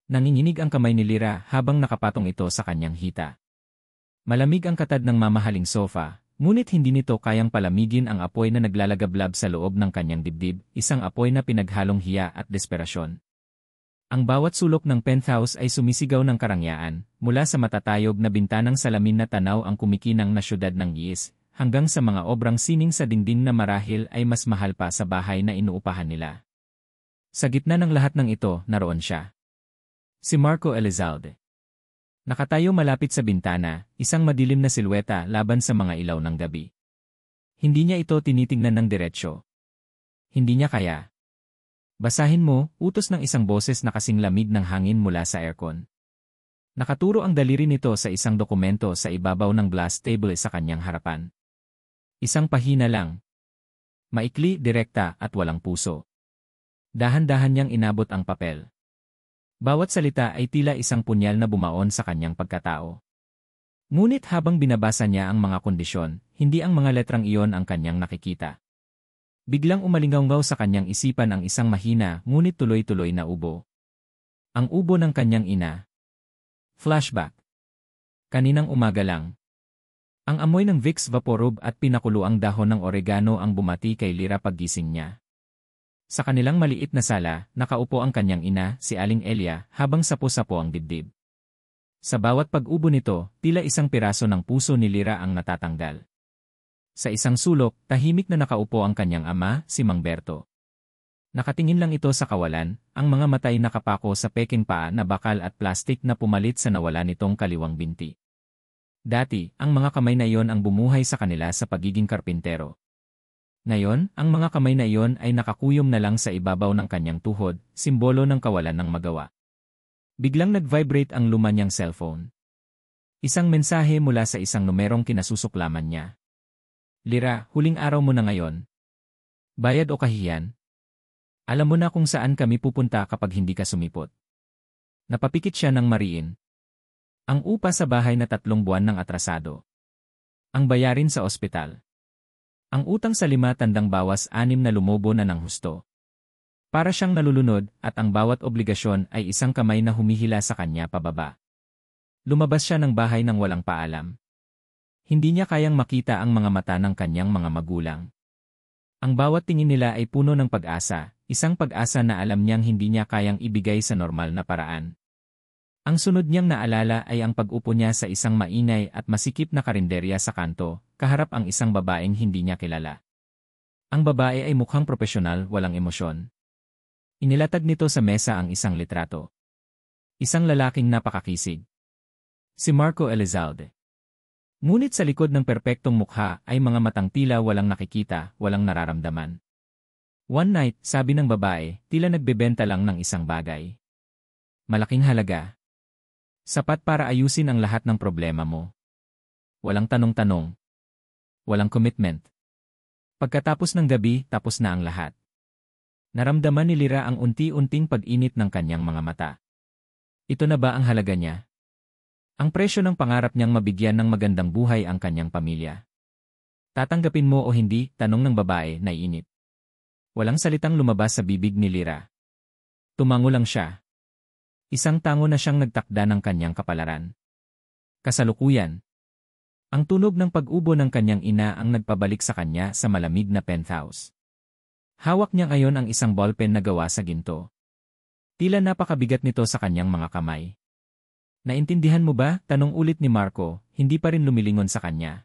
Nanginginig ang kamay ni Lyra habang nakapatong ito sa kanyang hita. Malamig ang katad ng mamahaling sofa, ngunit hindi nito kayang palamigin ang apoy na naglalagablab sa loob ng kanyang dibdib, isang apoy na pinaghalong hiya at desperasyon. Ang bawat sulok ng penthouse ay sumisigaw ng karangyaan, mula sa matatayog na bintanang salamin na tanaw ang kumikinang na syudad ng Giis, hanggang sa mga obrang sining sa dingding na marahil ay mas mahal pa sa bahay na inuupahan nila. Sa gitna ng lahat ng ito, naroon siya. Si Marco Elizalde. Nakatayo malapit sa bintana, isang madilim na silweta laban sa mga ilaw ng gabi. Hindi niya ito tinitingnan ng diretsyo. Hindi niya kaya. Basahin mo, utos ng isang boses na kasing lamig ng hangin mula sa aircon. Nakaturo ang daliri nito sa isang dokumento sa ibabaw ng glass table sa kanyang harapan. Isang pahina lang. Maikli, direkta at walang puso. Dahan-dahan niyang inabot ang papel. Bawat salita ay tila isang punyal na bumaon sa kanyang pagkatao. Ngunit habang binabasa niya ang mga kondisyon, hindi ang mga letrang iyon ang kanyang nakikita. Biglang umalingaw sa kanyang isipan ang isang mahina ngunit tuloy-tuloy na ubo. Ang ubo ng kanyang ina. Flashback. Kaninang umaga lang. Ang amoy ng Vicks Vaporub at pinakuluang dahon ng oregano ang bumati kay Lyra paggising niya. Sa kanilang maliit na sala, nakaupo ang kanyang ina, si Aling Elia, habang sapo-sapo ang dibdib. Sa bawat pag-ubo nito, tila isang piraso ng puso ni Lyra ang natatanggal. Sa isang sulok, tahimik na nakaupo ang kanyang ama, si Mang Berto. Nakatingin lang ito sa kawalan, ang mga matay nakapako sa peking paa na bakal at plastik na pumalit sa nawala nitong kaliwang binti. Dati, ang mga kamay na iyon ang bumuhay sa kanila sa pagiging karpintero. Ngayon, ang mga kamay na iyon ay nakakuyom na lang sa ibabaw ng kanyang tuhod, simbolo ng kawalan ng magawa. Biglang nag-vibrate ang luma niyang cellphone. Isang mensahe mula sa isang numerong kinasusuklaman niya. Lyra, huling araw mo na ngayon. Bayad o kahiyan? Alam mo na kung saan kami pupunta kapag hindi ka sumipot. Napapikit siya ng mariin. Ang upa sa bahay na 3 buwan ng atrasado. Ang bayarin sa ospital. Ang utang sa 5 tandang bawas 6 na lumobo na ng husto. Para siyang nalulunod at ang bawat obligasyon ay isang kamay na humihila sa kanya pababa. Lumabas siya ng bahay nang walang paalam. Hindi niya kayang makita ang mga mata ng kanyang mga magulang. Ang bawat tingin nila ay puno ng pag-asa, isang pag-asa na alam niyang hindi niya kayang ibigay sa normal na paraan. Ang sunod niyang naalala ay ang pag-upo niya sa isang mainay at masikip na karinderya sa kanto, kaharap ang isang babaeng hindi niya kilala. Ang babae ay mukhang propesyonal, walang emosyon. Inilatag nito sa mesa ang isang litrato. Isang lalaking napakakisig. Si Marco Elizalde. Ngunit sa likod ng perpektong mukha ay mga matang tila walang nakikita, walang nararamdaman. One night, sabi ng babae, tila nagbebenta lang ng isang bagay. Malaking halaga. Sapat para ayusin ang lahat ng problema mo. Walang tanong-tanong. Walang commitment. Pagkatapos ng gabi, tapos na ang lahat. Naramdaman ni Lyra ang unti-unting pag-init ng kanyang mga mata. Ito na ba ang halaga niya? Ang presyo ng pangarap niyang mabigyan ng magandang buhay ang kanyang pamilya. Tatanggapin mo o hindi, tanong ng babae, naiinip. Walang salitang lumabas sa bibig ni Lyra. Tumango lang siya. Isang tango na siyang nagtakda ng kanyang kapalaran. Kasalukuyan. Ang tunog ng pag-ubo ng kanyang ina ang nagpabalik sa kanya sa malamig na penthouse. Hawak niya ngayon ang isang ballpen na gawa sa ginto. Tila napakabigat nito sa kanyang mga kamay. Naintindihan mo ba? Tanong ulit ni Marco, hindi pa rin lumilingon sa kanya.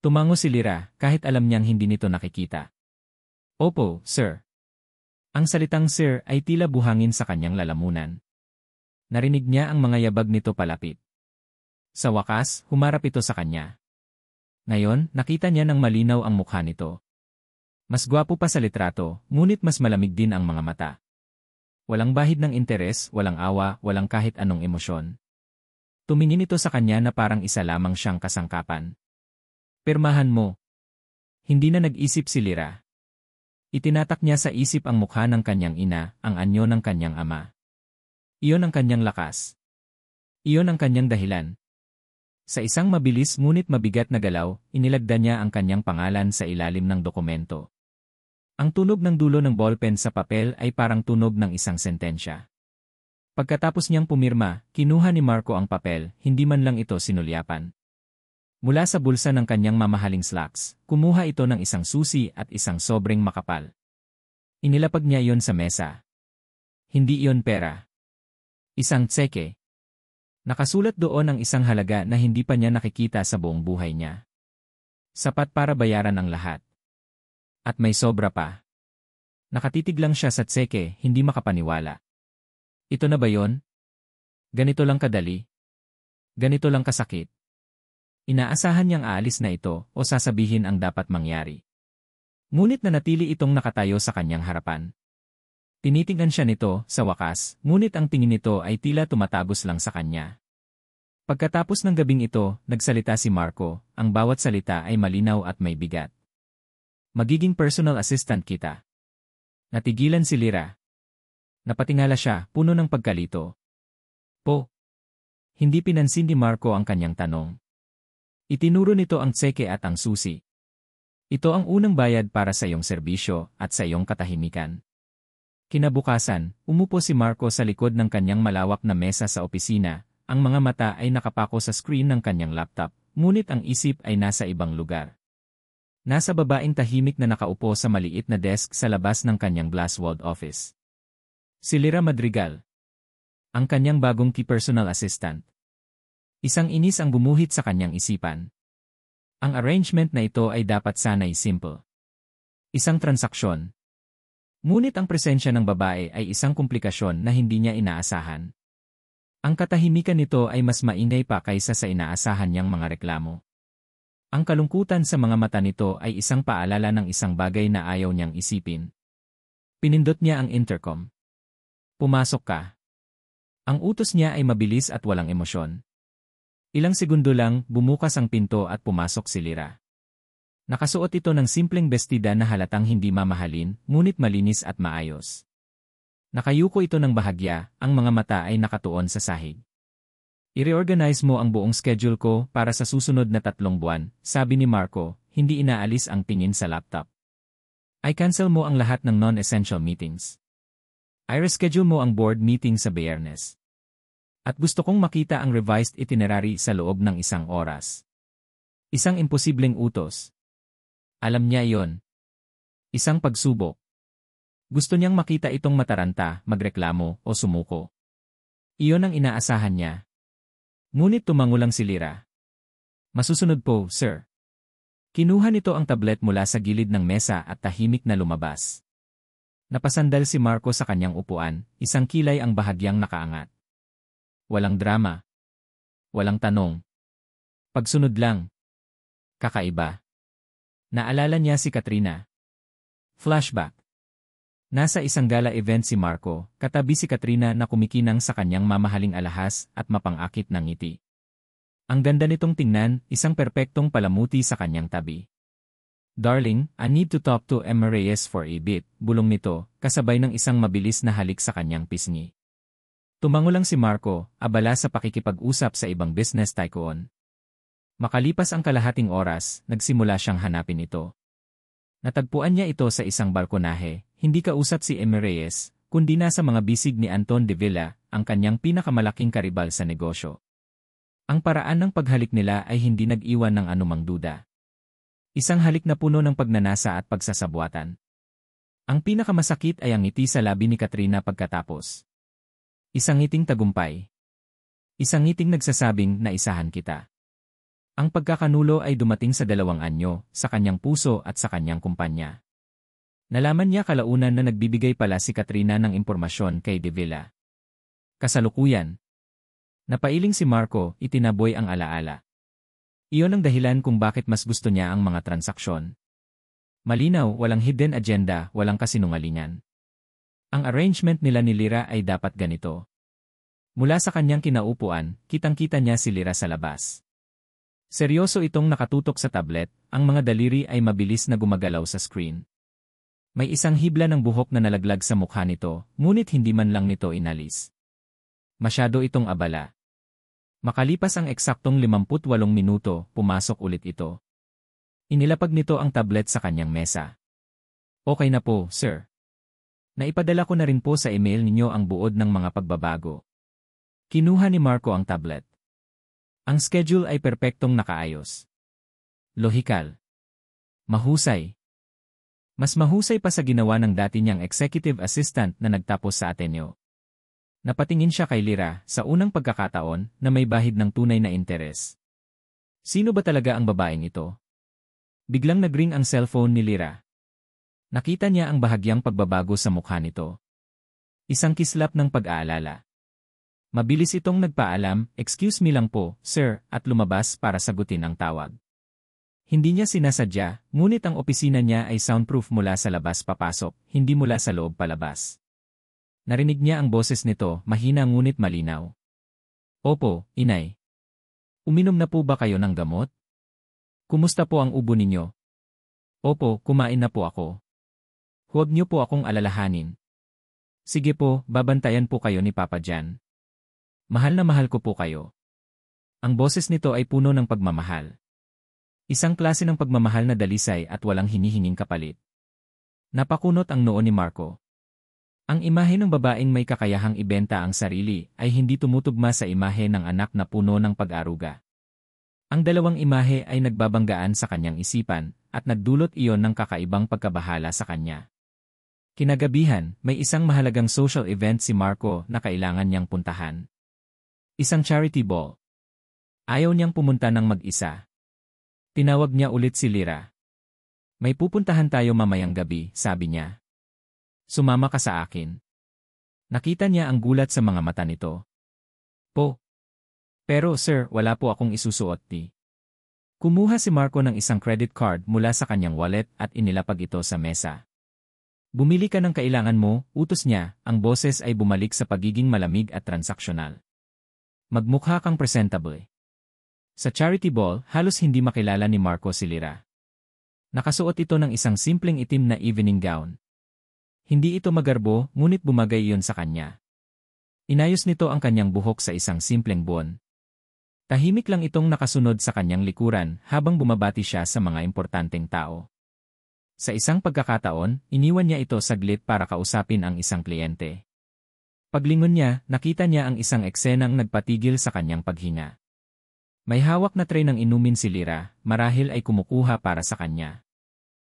Tumango si Lyra, kahit alam niyang hindi nito nakikita. Opo, sir. Ang salitang sir ay tila buhangin sa kanyang lalamunan. Narinig niya ang mga yabag nito palapit. Sa wakas, humarap ito sa kanya. Ngayon, nakita niya ng malinaw ang mukha nito. Mas gwapo pa sa litrato, ngunit mas malamig din ang mga mata. Walang bahid ng interes, walang awa, walang kahit anong emosyon. Tumingin ito sa kanya na parang isa lamang siyang kasangkapan. Pirmahan mo. Hindi na nag-isip si Lyra. Itinatak niya sa isip ang mukha ng kanyang ina, ang anyo ng kanyang ama. Iyon ang kanyang lakas. Iyon ang kanyang dahilan. Sa isang mabilis ngunit mabigat na galaw, inilagda niya ang kanyang pangalan sa ilalim ng dokumento. Ang tunog ng dulo ng ballpen sa papel ay parang tunog ng isang sentensya. Pagkatapos niyang pumirma, kinuha ni Marco ang papel, hindi man lang ito sinulyapan. Mula sa bulsa ng kanyang mamahaling slacks, kumuha ito ng isang susi at isang sobrang makapal. Inilapag niya iyon sa mesa. Hindi iyon pera. Isang tseke. Nakasulat doon ang isang halaga na hindi pa niya nakikita sa buong buhay niya. Sapat para bayaran ang lahat. At may sobra pa. Nakatitig lang siya sa tseke, hindi makapaniwala. Ito na ba yon? Ganito lang kadali? Ganito lang kasakit? Inaasahan niyang aalis na ito o sasabihin ang dapat mangyari. Ngunit nanatili itong nakatayo sa kanyang harapan. Tinitingnan siya nito, sa wakas, ngunit ang tingin nito ay tila tumatagos lang sa kanya. Pagkatapos ng gabing ito, nagsalita si Marco, ang bawat salita ay malinaw at may bigat. Magiging personal assistant kita. Natigilan si Lyra. Napatingala siya, puno ng pagkalito. Po. Hindi pinansin ni Marco ang kanyang tanong. Itinuro nito ang tseke at ang susi. Ito ang unang bayad para sa iyong serbisyo at sa iyong katahimikan. Kinabukasan, umupo si Marco sa likod ng kanyang malawak na mesa sa opisina, ang mga mata ay nakapako sa screen ng kanyang laptop, ngunit ang isip ay nasa ibang lugar. Nasa babaeng tahimik na nakaupo sa maliit na desk sa labas ng kanyang glass-walled office. Si Lyra Madrigal. Ang kanyang bagong key personal assistant. Isang inis ang gumuhit sa kanyang isipan. Ang arrangement na ito ay dapat sana'y simple. Isang transaksyon. Ngunit ang presensya ng babae ay isang komplikasyon na hindi niya inaasahan. Ang katahimikan nito ay mas maingay pa kaysa sa inaasahan niyang mga reklamo. Ang kalungkutan sa mga mata nito ay isang paalala ng isang bagay na ayaw niyang isipin. Pinindot niya ang intercom. Pumasok ka. Ang utos niya ay mabilis at walang emosyon. Ilang segundo lang, bumukas ang pinto at pumasok si Lyra. Nakasuot ito ng simpleng bestida na halatang hindi mamahalin, ngunit malinis at maayos. Nakayuko ito ng bahagya, ang mga mata ay nakatuon sa sahig. I-reorganize mo ang buong schedule ko para sa susunod na 3 buwan, sabi ni Marco, hindi inaalis ang tingin sa laptop. I-cancel mo ang lahat ng non-essential meetings. I-reschedule mo ang board meeting sa Biyernes. At gusto kong makita ang revised itinerary sa loob ng 1 oras. Isang imposibleng utos. Alam niya iyon. Isang pagsubok. Gusto niyang makita itong mataranta, magreklamo, o sumuko. Iyon ang inaasahan niya. Ngunit tumango lang si Lyra. Masusunod po, sir. Kinuha nito ang tablet mula sa gilid ng mesa at tahimik na lumabas. Napasandal si Marco sa kanyang upuan, isang kilay ang bahagyang nakaangat. Walang drama. Walang tanong. Pagsunod lang. Kakaiba. Naalala niya si Katrina. Flashback. Nasa isang gala event si Marco, katabi si Katrina na kumikinang sa kanyang mamahaling alahas at mapangakit ng ngiti. Ang ganda nitong tingnan, isang perpektong palamuti sa kanyang tabi. Darling, I need to talk to Emma Reyes for a bit, bulong nito, kasabay ng isang mabilis na halik sa kanyang pisngi. Tumango lang si Marco, abala sa pakikipag-usap sa ibang business tycoon. Makalipas ang kalahating oras, nagsimula siyang hanapin ito. Natagpuan niya ito sa isang balkonahe, hindi kausap si Emma Reyes, kundi nasa mga bisig ni Anton de Villa, ang kanyang pinakamalaking karibal sa negosyo. Ang paraan ng paghalik nila ay hindi nag-iwan ng anumang duda. Isang halik na puno ng pagnanasa at pagsasabwatan. Ang pinakamasakit ay ang ngiti sa labi ni Katrina pagkatapos. Isang ngiting tagumpay. Isang ngiting nagsasabing na isahan kita. Ang pagkakanulo ay dumating sa 2 anyo, sa kanyang puso at sa kanyang kumpanya. Nalaman niya kalaunan na nagbibigay pala si Katrina ng impormasyon kay De Villa. Kasalukuyan. Napailing si Marco, itinaboy ang alaala. Iyon ang dahilan kung bakit mas gusto niya ang mga transaksyon. Malinaw, walang hidden agenda, walang kasinungalingan. Ang arrangement nila ni Lyra ay dapat ganito. Mula sa kanyang kinaupuan, kitang-kita niya si Lyra sa labas. Seryoso itong nakatutok sa tablet, ang mga daliri ay mabilis na gumagalaw sa screen. May isang hibla ng buhok na nalaglag sa mukha nito, ngunit hindi man lang nito inalis. Masyado itong abala. Makalipas ang eksaktong 58 minuto, pumasok ulit ito. Inilapag nito ang tablet sa kanyang mesa. Okay na po, sir. Naipadala ko na rin po sa email ninyo ang buod ng mga pagbabago. Kinuha ni Marco ang tablet. Ang schedule ay perpektong nakaayos. Lohikal. Mahusay. Mas mahusay pa sa ginawa ng dati niyang executive assistant na nagtapos sa Ateneo. Napatingin siya kay Lyra sa unang pagkakataon na may bahid ng tunay na interes. Sino ba talaga ang babaeng ito? Biglang nagring ang cellphone ni Lyra. Nakita niya ang bahagyang pagbabago sa mukha nito. Isang kislap ng pag-aalala. Mabilis itong nagpaalam, "Excuse me lang po, sir," at lumabas para sagutin ang tawag. Hindi niya sinasadya, ngunit ang opisina niya ay soundproof mula sa labas papasok, hindi mula sa loob palabas. Narinig niya ang boses nito, mahina ngunit malinaw. "Opo, inay. Uminom na po ba kayo ng gamot? Kumusta po ang ubo ninyo?" "Opo, kumain na po ako. Huwag niyo po akong alalahanin. Sige po, babantayan po kayo ni Papa Jan. Mahal na mahal ko po kayo." Ang boses nito ay puno ng pagmamahal. Isang klase ng pagmamahal na dalisay at walang hinihinging kapalit. Napakunot ang noo ni Marco. Ang imahe ng babaeng may kakayahang ibenta ang sarili ay hindi tumutugma sa imahe ng anak na puno ng pag-aruga. Ang dalawang imahe ay nagbabanggaan sa kanyang isipan at nagdulot iyon ng kakaibang pagkabahala sa kanya. Kinagabihan, may isang mahalagang social event si Marco na kailangan niyang puntahan. Isang charity ball. Ayaw niyang pumunta ng mag-isa. Tinawag niya ulit si Lyra. "May pupuntahan tayo mamayang gabi," sabi niya. "Sumama ka sa akin." Nakita niya ang gulat sa mga mata nito. "Po. Pero sir, wala po akong isusuot di." Kumuha si Marco ng isang credit card mula sa kanyang wallet at inilapag ito sa mesa. "Bumili ka ng kailangan mo," utos niya, ang boses ay bumalik sa pagiging malamig at transaksyonal. "Magmukha kang presentable." Sa charity ball, halos hindi makilala ni Marco si Lyra. Nakasuot ito ng isang simpleng itim na evening gown. Hindi ito magarbo, ngunit bumagay iyon sa kanya. Inayos nito ang kanyang buhok sa isang simpleng buwan. Tahimik lang itong nakasunod sa kanyang likuran habang bumabati siya sa mga importanteng tao. Sa isang pagkakataon, iniwan niya ito saglit para kausapin ang isang kliyente. Paglingon niya, nakita niya ang isang eksenang nagpatigil sa kanyang paghinga. May hawak na tray ng inumin si Lyra, marahil ay kumukuha para sa kanya.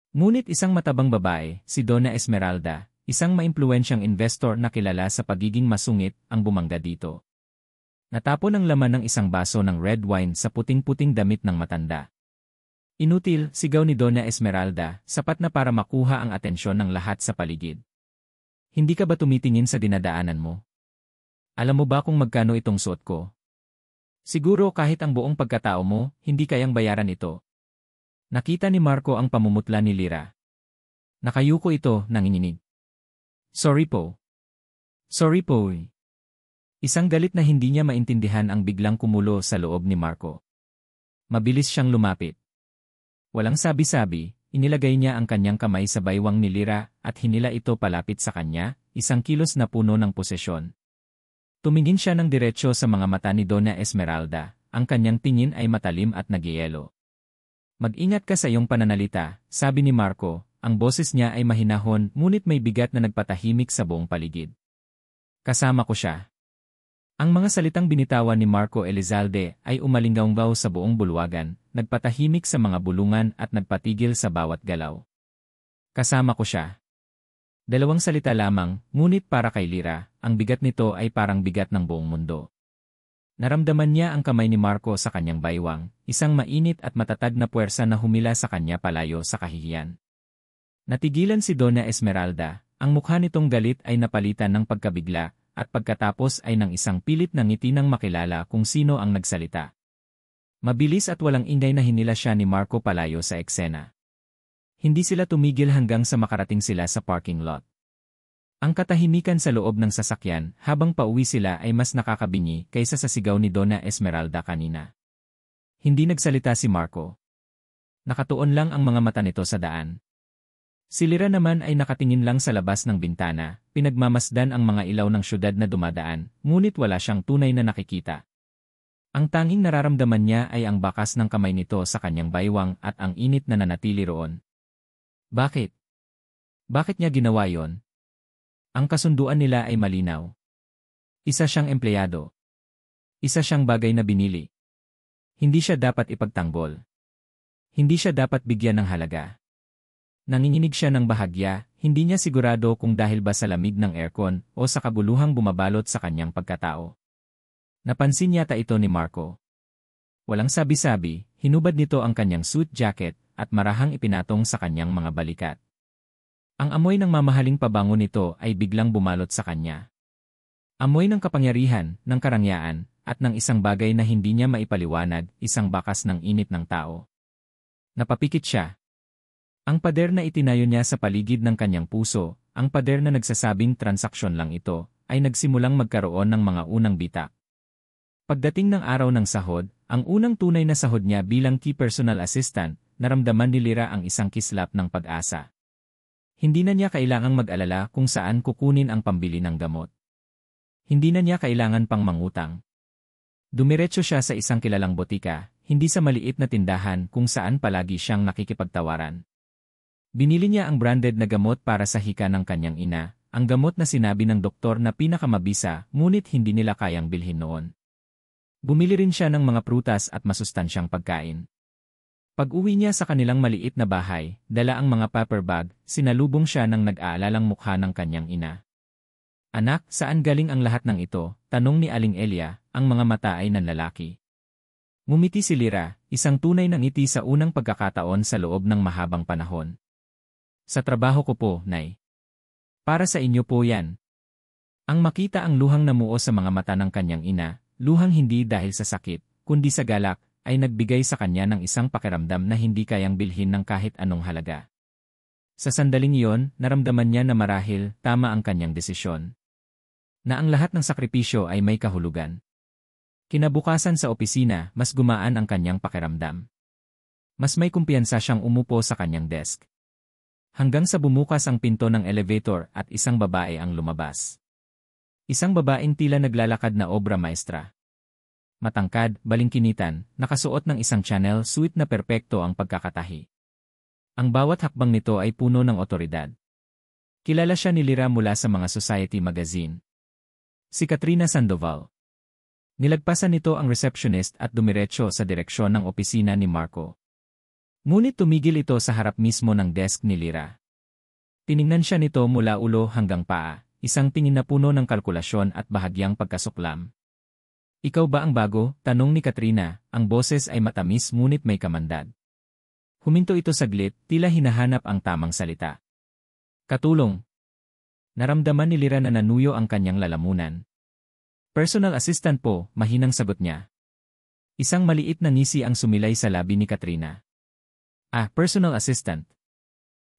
Ngunit isang matabang babae, si Donna Esmeralda, isang maimpluwensyang investor na kilala sa pagiging masungit, ang bumangga dito. Natapon ang laman ng isang baso ng red wine sa puting-puting damit ng matanda. "Inutil," sigaw ni Donna Esmeralda, sapat na para makuha ang atensyon ng lahat sa paligid. "Hindi ka ba tumitingin sa dinadaanan mo? Alam mo ba kung magkano itong suot ko? Siguro kahit ang buong pagkatao mo, hindi kayang bayaran ito." Nakita ni Marco ang pamumutla ni Lyra. Nakayuko ito, nanginginig. "Sorry po. Sorry po." Isang galit na hindi niya maintindihan ang biglang kumulo sa loob ni Marco. Mabilis siyang lumapit. Walang sabi-sabi, inilagay niya ang kanyang kamay sa baywang ni Lyra at hinila ito palapit sa kanya, isang kilos na puno ng posesyon. Tumingin siya ng diretsyo sa mga mata ni Donna Esmeralda, ang kanyang tingin ay matalim at nagyayelo. "Mag-ingat ka sa iyong pananalita," sabi ni Marco, ang boses niya ay mahinahon ngunit may bigat na nagpatahimik sa buong paligid. "Kasama ko siya." Ang mga salitang binitawan ni Marco Elizalde ay umalinggaw sa buong bulwagan, nagpatahimik sa mga bulungan at nagpatigil sa bawat galaw. "Kasama ko siya." Dalawang salita lamang, ngunit para kay Lyra, ang bigat nito ay parang bigat ng buong mundo. Naramdaman niya ang kamay ni Marco sa kanyang baywang, isang mainit at matatag na puwersa na humila sa kanya palayo sa kahihiyan. Natigilan si Donna Esmeralda, ang mukha nitong galit ay napalitan ng pagkabigla, at pagkatapos ay ng isang pilit na ngiti nang makilala kung sino ang nagsalita. Mabilis at walang ingay na hinila siya ni Marco palayo sa eksena. Hindi sila tumigil hanggang sa makarating sila sa parking lot. Ang katahimikan sa loob ng sasakyan habang pauwi sila ay mas nakakabingi kaysa sa sigaw ni Donna Esmeralda kanina. Hindi nagsalita si Marco. Nakatuon lang ang mga mata nito sa daan. Si Lyra naman ay nakatingin lang sa labas ng bintana, pinagmamasdan ang mga ilaw ng syudad na dumadaan, ngunit wala siyang tunay na nakikita. Ang tanging nararamdaman niya ay ang bakas ng kamay nito sa kanyang baywang at ang init na nanatili roon. Bakit? Bakit niya ginawa yon? Ang kasunduan nila ay malinaw. Isa siyang empleyado. Isa siyang bagay na binili. Hindi siya dapat ipagtanggol. Hindi siya dapat bigyan ng halaga. Nanginginig siya ng bahagya, hindi niya sigurado kung dahil ba sa lamig ng aircon o sa kabuluhang bumabalot sa kanyang pagkatao. Napansin yata ito ni Marco. Walang sabi-sabi, hinubad nito ang kanyang suit jacket at marahang ipinatong sa kanyang mga balikat. Ang amoy ng mamahaling pabango nito ay biglang bumalot sa kanya. Amoy ng kapangyarihan, ng karangyaan, at ng isang bagay na hindi niya maipaliwanag, isang bakas ng init ng tao. Napapikit siya. Ang pader na itinayo niya sa paligid ng kanyang puso, ang pader na nagsasabing transaksyon lang ito, ay nagsimulang magkaroon ng mga unang bitak. Pagdating ng araw ng sahod, ang unang tunay na sahod niya bilang key personal assistant, naramdaman ni Lyra ang isang kislap ng pag-asa. Hindi na niya kailangang mag-alala kung saan kukunin ang pambili ng gamot. Hindi na niya kailangan pang mangutang. Dumiretso siya sa isang kilalang botika, hindi sa maliit na tindahan kung saan palagi siyang nakikipagtawaran. Binili niya ang branded na gamot para sa hika ng kanyang ina, ang gamot na sinabi ng doktor na pinakamabisa ngunit hindi nila kayang bilhin noon. Bumili rin siya ng mga prutas at masustansyang pagkain. Pag-uwi niya sa kanilang maliit na bahay, dala ang mga paper bag, sinalubong siya ng nag-aalalang mukha ng kanyang ina. "Anak, saan galing ang lahat ng ito?" tanong ni Aling Elia, ang mga mata ay nanlalaki. Ngumiti si Lyra, isang tunay na ngiti sa unang pagkakataon sa loob ng mahabang panahon. "Sa trabaho ko po, Nay. Para sa inyo po yan." Ang makita ang luhang namuo sa mga mata ng kanyang ina, luhang hindi dahil sa sakit, kundi sa galak, ay nagbigay sa kanya ng isang pakiramdam na hindi kayang bilhin ng kahit anong halaga. Sa sandaling iyon, naramdaman niya na marahil tama ang kanyang desisyon. Na ang lahat ng sakripisyo ay may kahulugan. Kinabukasan sa opisina, mas gumaan ang kanyang pakiramdam. Mas may kumpiyansa siyang umupo sa kanyang desk. Hanggang sa bumukas ang pinto ng elevator at isang babae ang lumabas. Isang babaeng tila naglalakad na obra maestra. Matangkad, balingkinitan, nakasuot ng isang Chanel suit na perpekto ang pagkakatahi. Ang bawat hakbang nito ay puno ng otoridad. Kilala siya ni Lyra mula sa mga society magazine. Si Katrina Sandoval. Nilagpasan nito ang receptionist at dumiretso sa direksyon ng opisina ni Marco. Ngunit tumigil ito sa harap mismo ng desk ni Lyra. Tiningnan siya nito mula ulo hanggang paa. Isang tingin na puno ng kalkulasyon at bahagyang pagkasuklam. "Ikaw ba ang bago?" tanong ni Katrina, ang boses ay matamis ngunit may kamandad. Huminto ito saglit, tila hinahanap ang tamang salita. "Katulong." Naramdaman ni Lyra na nanuyo ang kanyang lalamunan. "Personal assistant po," mahinang sagot niya. Isang maliit na ngisi ang sumilay sa labi ni Katrina. "Ah, personal assistant.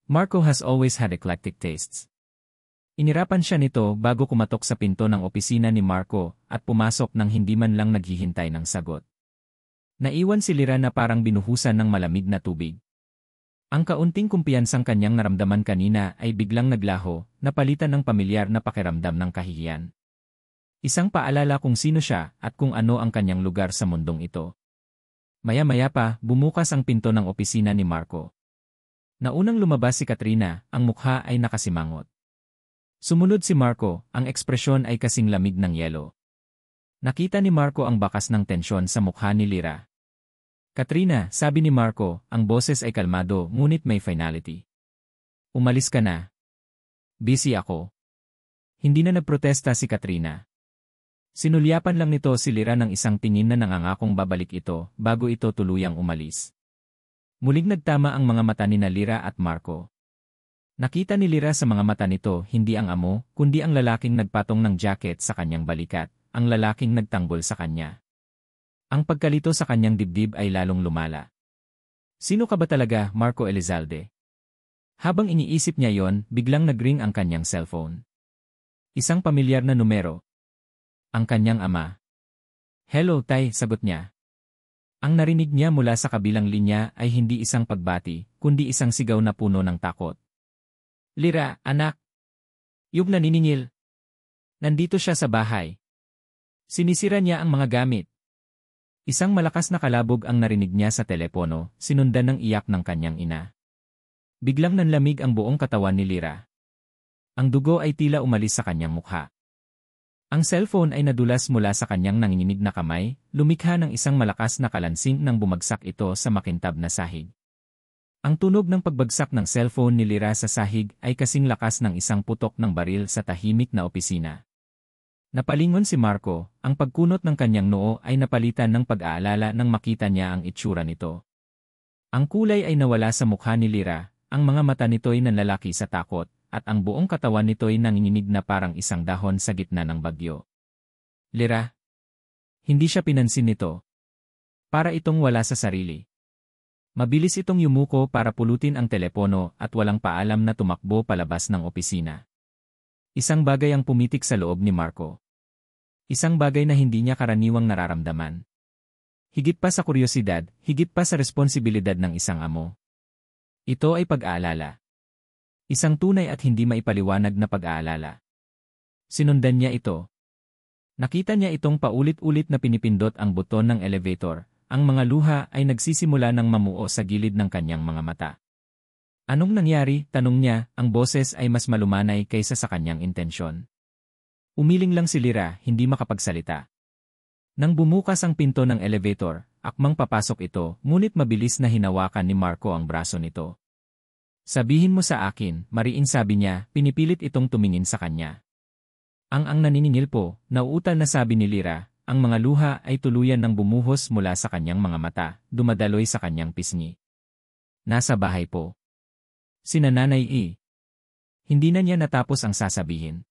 Marco has always had eclectic tastes." Inirapan siya nito bago kumatok sa pinto ng opisina ni Marco at pumasok nang hindi man lang naghihintay ng sagot. Naiwan si Lyra na parang binuhusan ng malamig na tubig. Ang kaunting kumpiyansang kanyang naramdaman kanina ay biglang naglaho, napalitan ng pamilyar na pakiramdam ng kahihiyan. Isang paalala kung sino siya at kung ano ang kanyang lugar sa mundong ito. Maya-maya pa, bumukas ang pinto ng opisina ni Marco. Naunang lumabas si Katrina, ang mukha ay nakasimangot. Sumunod si Marco, ang ekspresyon ay kasing lamig ng yelo. Nakita ni Marco ang bakas ng tensyon sa mukha ni Lyra. "Katrina," sabi ni Marco, ang boses ay kalmado ngunit may finality. "Umalis ka na. Busy ako." Hindi na nagprotesta si Katrina. Sinulyapan lang nito si Lyra ng isang tingin na nangangakong babalik ito bago ito tuluyang umalis. Muling nagtama ang mga mata ni Lyra at Marco. Nakita ni Lyra sa mga mata nito hindi ang amo, kundi ang lalaking nagpatong ng jacket sa kanyang balikat, ang lalaking nagtanggol sa kanya. Ang pagkalito sa kanyang dibdib ay lalong lumala. "Sino ka ba talaga, Marco Elizalde?" Habang iniisip niya yon, biglang nagring ang kanyang cellphone. Isang pamilyar na numero. Ang kanyang ama. "Hello, Tay," sagot niya. Ang narinig niya mula sa kabilang linya ay hindi isang pagbati, kundi isang sigaw na puno ng takot. "Lyra, anak." Yung naniningil. Nandito siya sa bahay. Sinisira niya ang mga gamit. Isang malakas na kalabog ang narinig niya sa telepono, sinundan ng iyak ng kanyang ina. Biglang nanlamig ang buong katawan ni Lyra. Ang dugo ay tila umalis sa kanyang mukha. Ang cellphone ay nadulas mula sa kanyang nanginginig na kamay, lumikha ng isang malakas na kalansing nang bumagsak ito sa makintab na sahig. Ang tunog ng pagbagsak ng cellphone ni Lyra sa sahig ay kasing lakas ng isang putok ng baril sa tahimik na opisina. Napalingon si Marco, ang pagkunot ng kanyang noo ay napalitan ng pag-aalala nang makita niya ang itsura nito. Ang kulay ay nawala sa mukha ni Lyra, ang mga mata nito'y nanlalaki sa takot, at ang buong katawan nito'y nanginginig na parang isang dahon sa gitna ng bagyo. Lyra. Hindi siya pinansin nito. Para itong wala sa sarili. Mabilis itong yumuko para pulutin ang telepono at walang paalam na tumakbo palabas ng opisina. Isang bagay ang pumitik sa loob ni Marco. Isang bagay na hindi niya karaniwang nararamdaman. Higit pa sa kuryosidad, higit pa sa responsibilidad ng isang amo. Ito ay pag-aalala. Isang tunay at hindi maipaliwanag na pag-aalala. Sinundan niya ito. Nakita niya itong paulit-ulit na pinipindot ang buton ng elevator. Ang mga luha ay nagsisimula ng mamuo sa gilid ng kanyang mga mata. Anong nangyari? Tanong niya, ang boses ay mas malumanay kaysa sa kanyang intensyon. Umiling lang si Lyra, hindi makapagsalita. Nang bumukas ang pinto ng elevator, akmang papasok ito, ngunit mabilis na hinawakan ni Marco ang braso nito. Sabihin mo sa akin, mariing sabi niya, pinipilit itong tumingin sa kanya. Ang naniningil po, nauutal na sabi ni Lyra, ang mga luha ay tuluyan ng bumuhos mula sa kanyang mga mata, dumadaloy sa kanyang pisngi. Nasa bahay po. Sina Nanay E. Hindi na niya natapos ang sasabihin.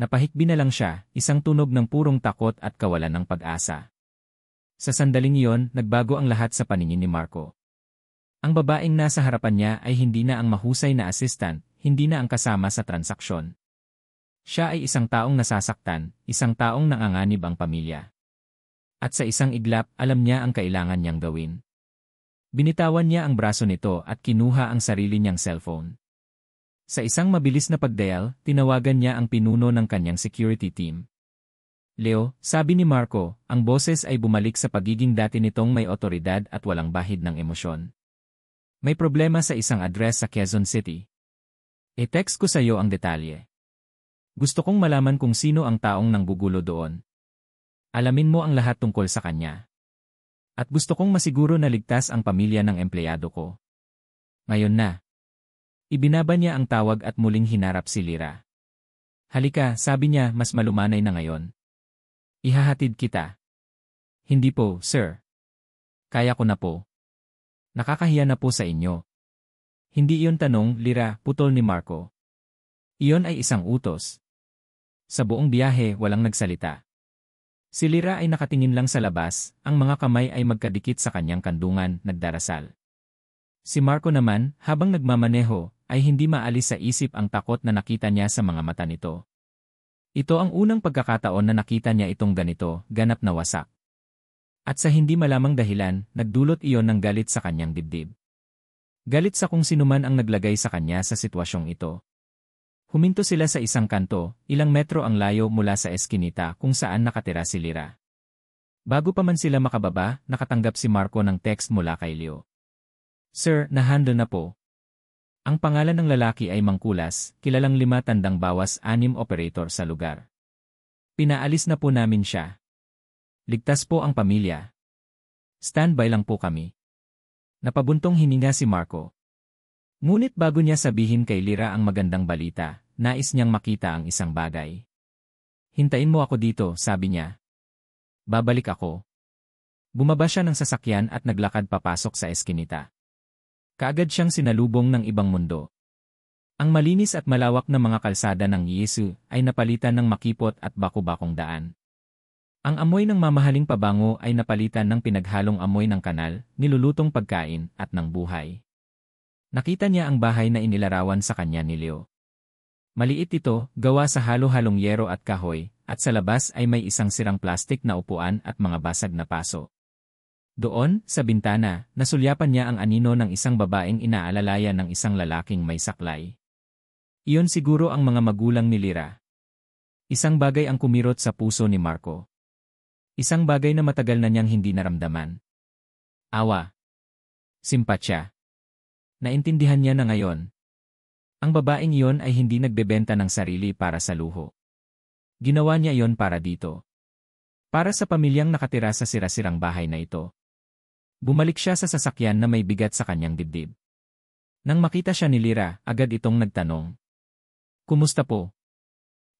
Napahikbi na lang siya, isang tunog ng purong takot at kawalan ng pag-asa. Sa sandaling iyon, nagbago ang lahat sa paningin ni Marco. Ang babaeng nasa harapan niya ay hindi na ang mahusay na assistant, hindi na ang kasama sa transaksyon. Siya ay isang taong nasasaktan, isang taong nanganganib ang pamilya. At sa isang iglap, alam niya ang kailangan niyang gawin. Binitawan niya ang braso nito at kinuha ang sarili niyang cellphone. Sa isang mabilis na pagdial, tinawagan niya ang pinuno ng kanyang security team. Leo, sabi ni Marco, ang boses ay bumalik sa pagiging dati nitong may otoridad at walang bahid ng emosyon. May problema sa isang address sa Quezon City. I-text ko sa iyo ang detalye. Gusto kong malaman kung sino ang taong nanggugulo doon. Alamin mo ang lahat tungkol sa kanya. At gusto kong masiguro na ligtas ang pamilya ng empleyado ko. Ngayon na. Ibinaba niya ang tawag at muling hinarap si Lyra. Halika, sabi niya, mas malumanay na ngayon. Ihahatid kita. Hindi po, sir. Kaya ko na po. Nakakahiya na po sa inyo. Hindi iyon tanong, Lyra, putol ni Marco. Iyon ay isang utos. Sa buong biyahe, walang nagsalita. Si Lyra ay nakatingin lang sa labas, ang mga kamay ay magkadikit sa kanyang kandungan, nagdarasal. Si Marco naman, habang nagmamaneho, ay hindi maalis sa isip ang takot na nakita niya sa mga mata nito. Ito ang unang pagkakataon na nakita niya itong ganito, ganap na wasak. At sa hindi malamang dahilan, nagdulot iyon ng galit sa kanyang dibdib. Galit sa kung sinuman ang naglagay sa kanya sa sitwasyong ito. Huminto sila sa isang kanto, ilang metro ang layo mula sa eskinita kung saan nakatira si Lyra. Bago pa man sila makababa, nakatanggap si Marco ng text mula kay Leo. Sir, na-handle na po. Ang pangalan ng lalaki ay Mangkulas, kilalang 5 tandang bawas 6 operator sa lugar. Pinaalis na po namin siya. Ligtas po ang pamilya. Standby lang po kami. Napabuntong hininga si Marco. Ngunit bago niya sabihin kay Lyra ang magandang balita, nais niyang makita ang isang bagay. Hintayin mo ako dito, sabi niya. Babalik ako. Bumaba siya ng sasakyan at naglakad papasok sa eskinita. Kaagad siyang sinalubong ng ibang mundo. Ang malinis at malawak na mga kalsada ng Yesu ay napalitan ng makipot at baku-bakong daan. Ang amoy ng mamahaling pabango ay napalitan ng pinaghalong amoy ng kanal, nilulutong pagkain, at ng buhay. Nakita niya ang bahay na inilarawan sa kanya ni Leo. Maliit ito, gawa sa halo-halong yero at kahoy, at sa labas ay may isang sirang plastik na upuan at mga basag na paso. Doon, sa bintana, nasulyapan niya ang anino ng isang babaeng inaalalayan ng isang lalaking may saklay. Iyon siguro ang mga magulang ni Lyra. Isang bagay ang kumirot sa puso ni Marco. Isang bagay na matagal na niyang hindi naramdaman. Awa. Simpatsya. Naintindihan niya na ngayon. Ang babaeng iyon ay hindi nagbebenta ng sarili para sa luho. Ginawa niya iyon para dito. Para sa pamilyang nakatira sa sira-sirang bahay na ito. Bumalik siya sa sasakyan na may bigat sa kanyang dibdib. Nang makita siya ni Lyra, agad itong nagtanong. Kumusta po?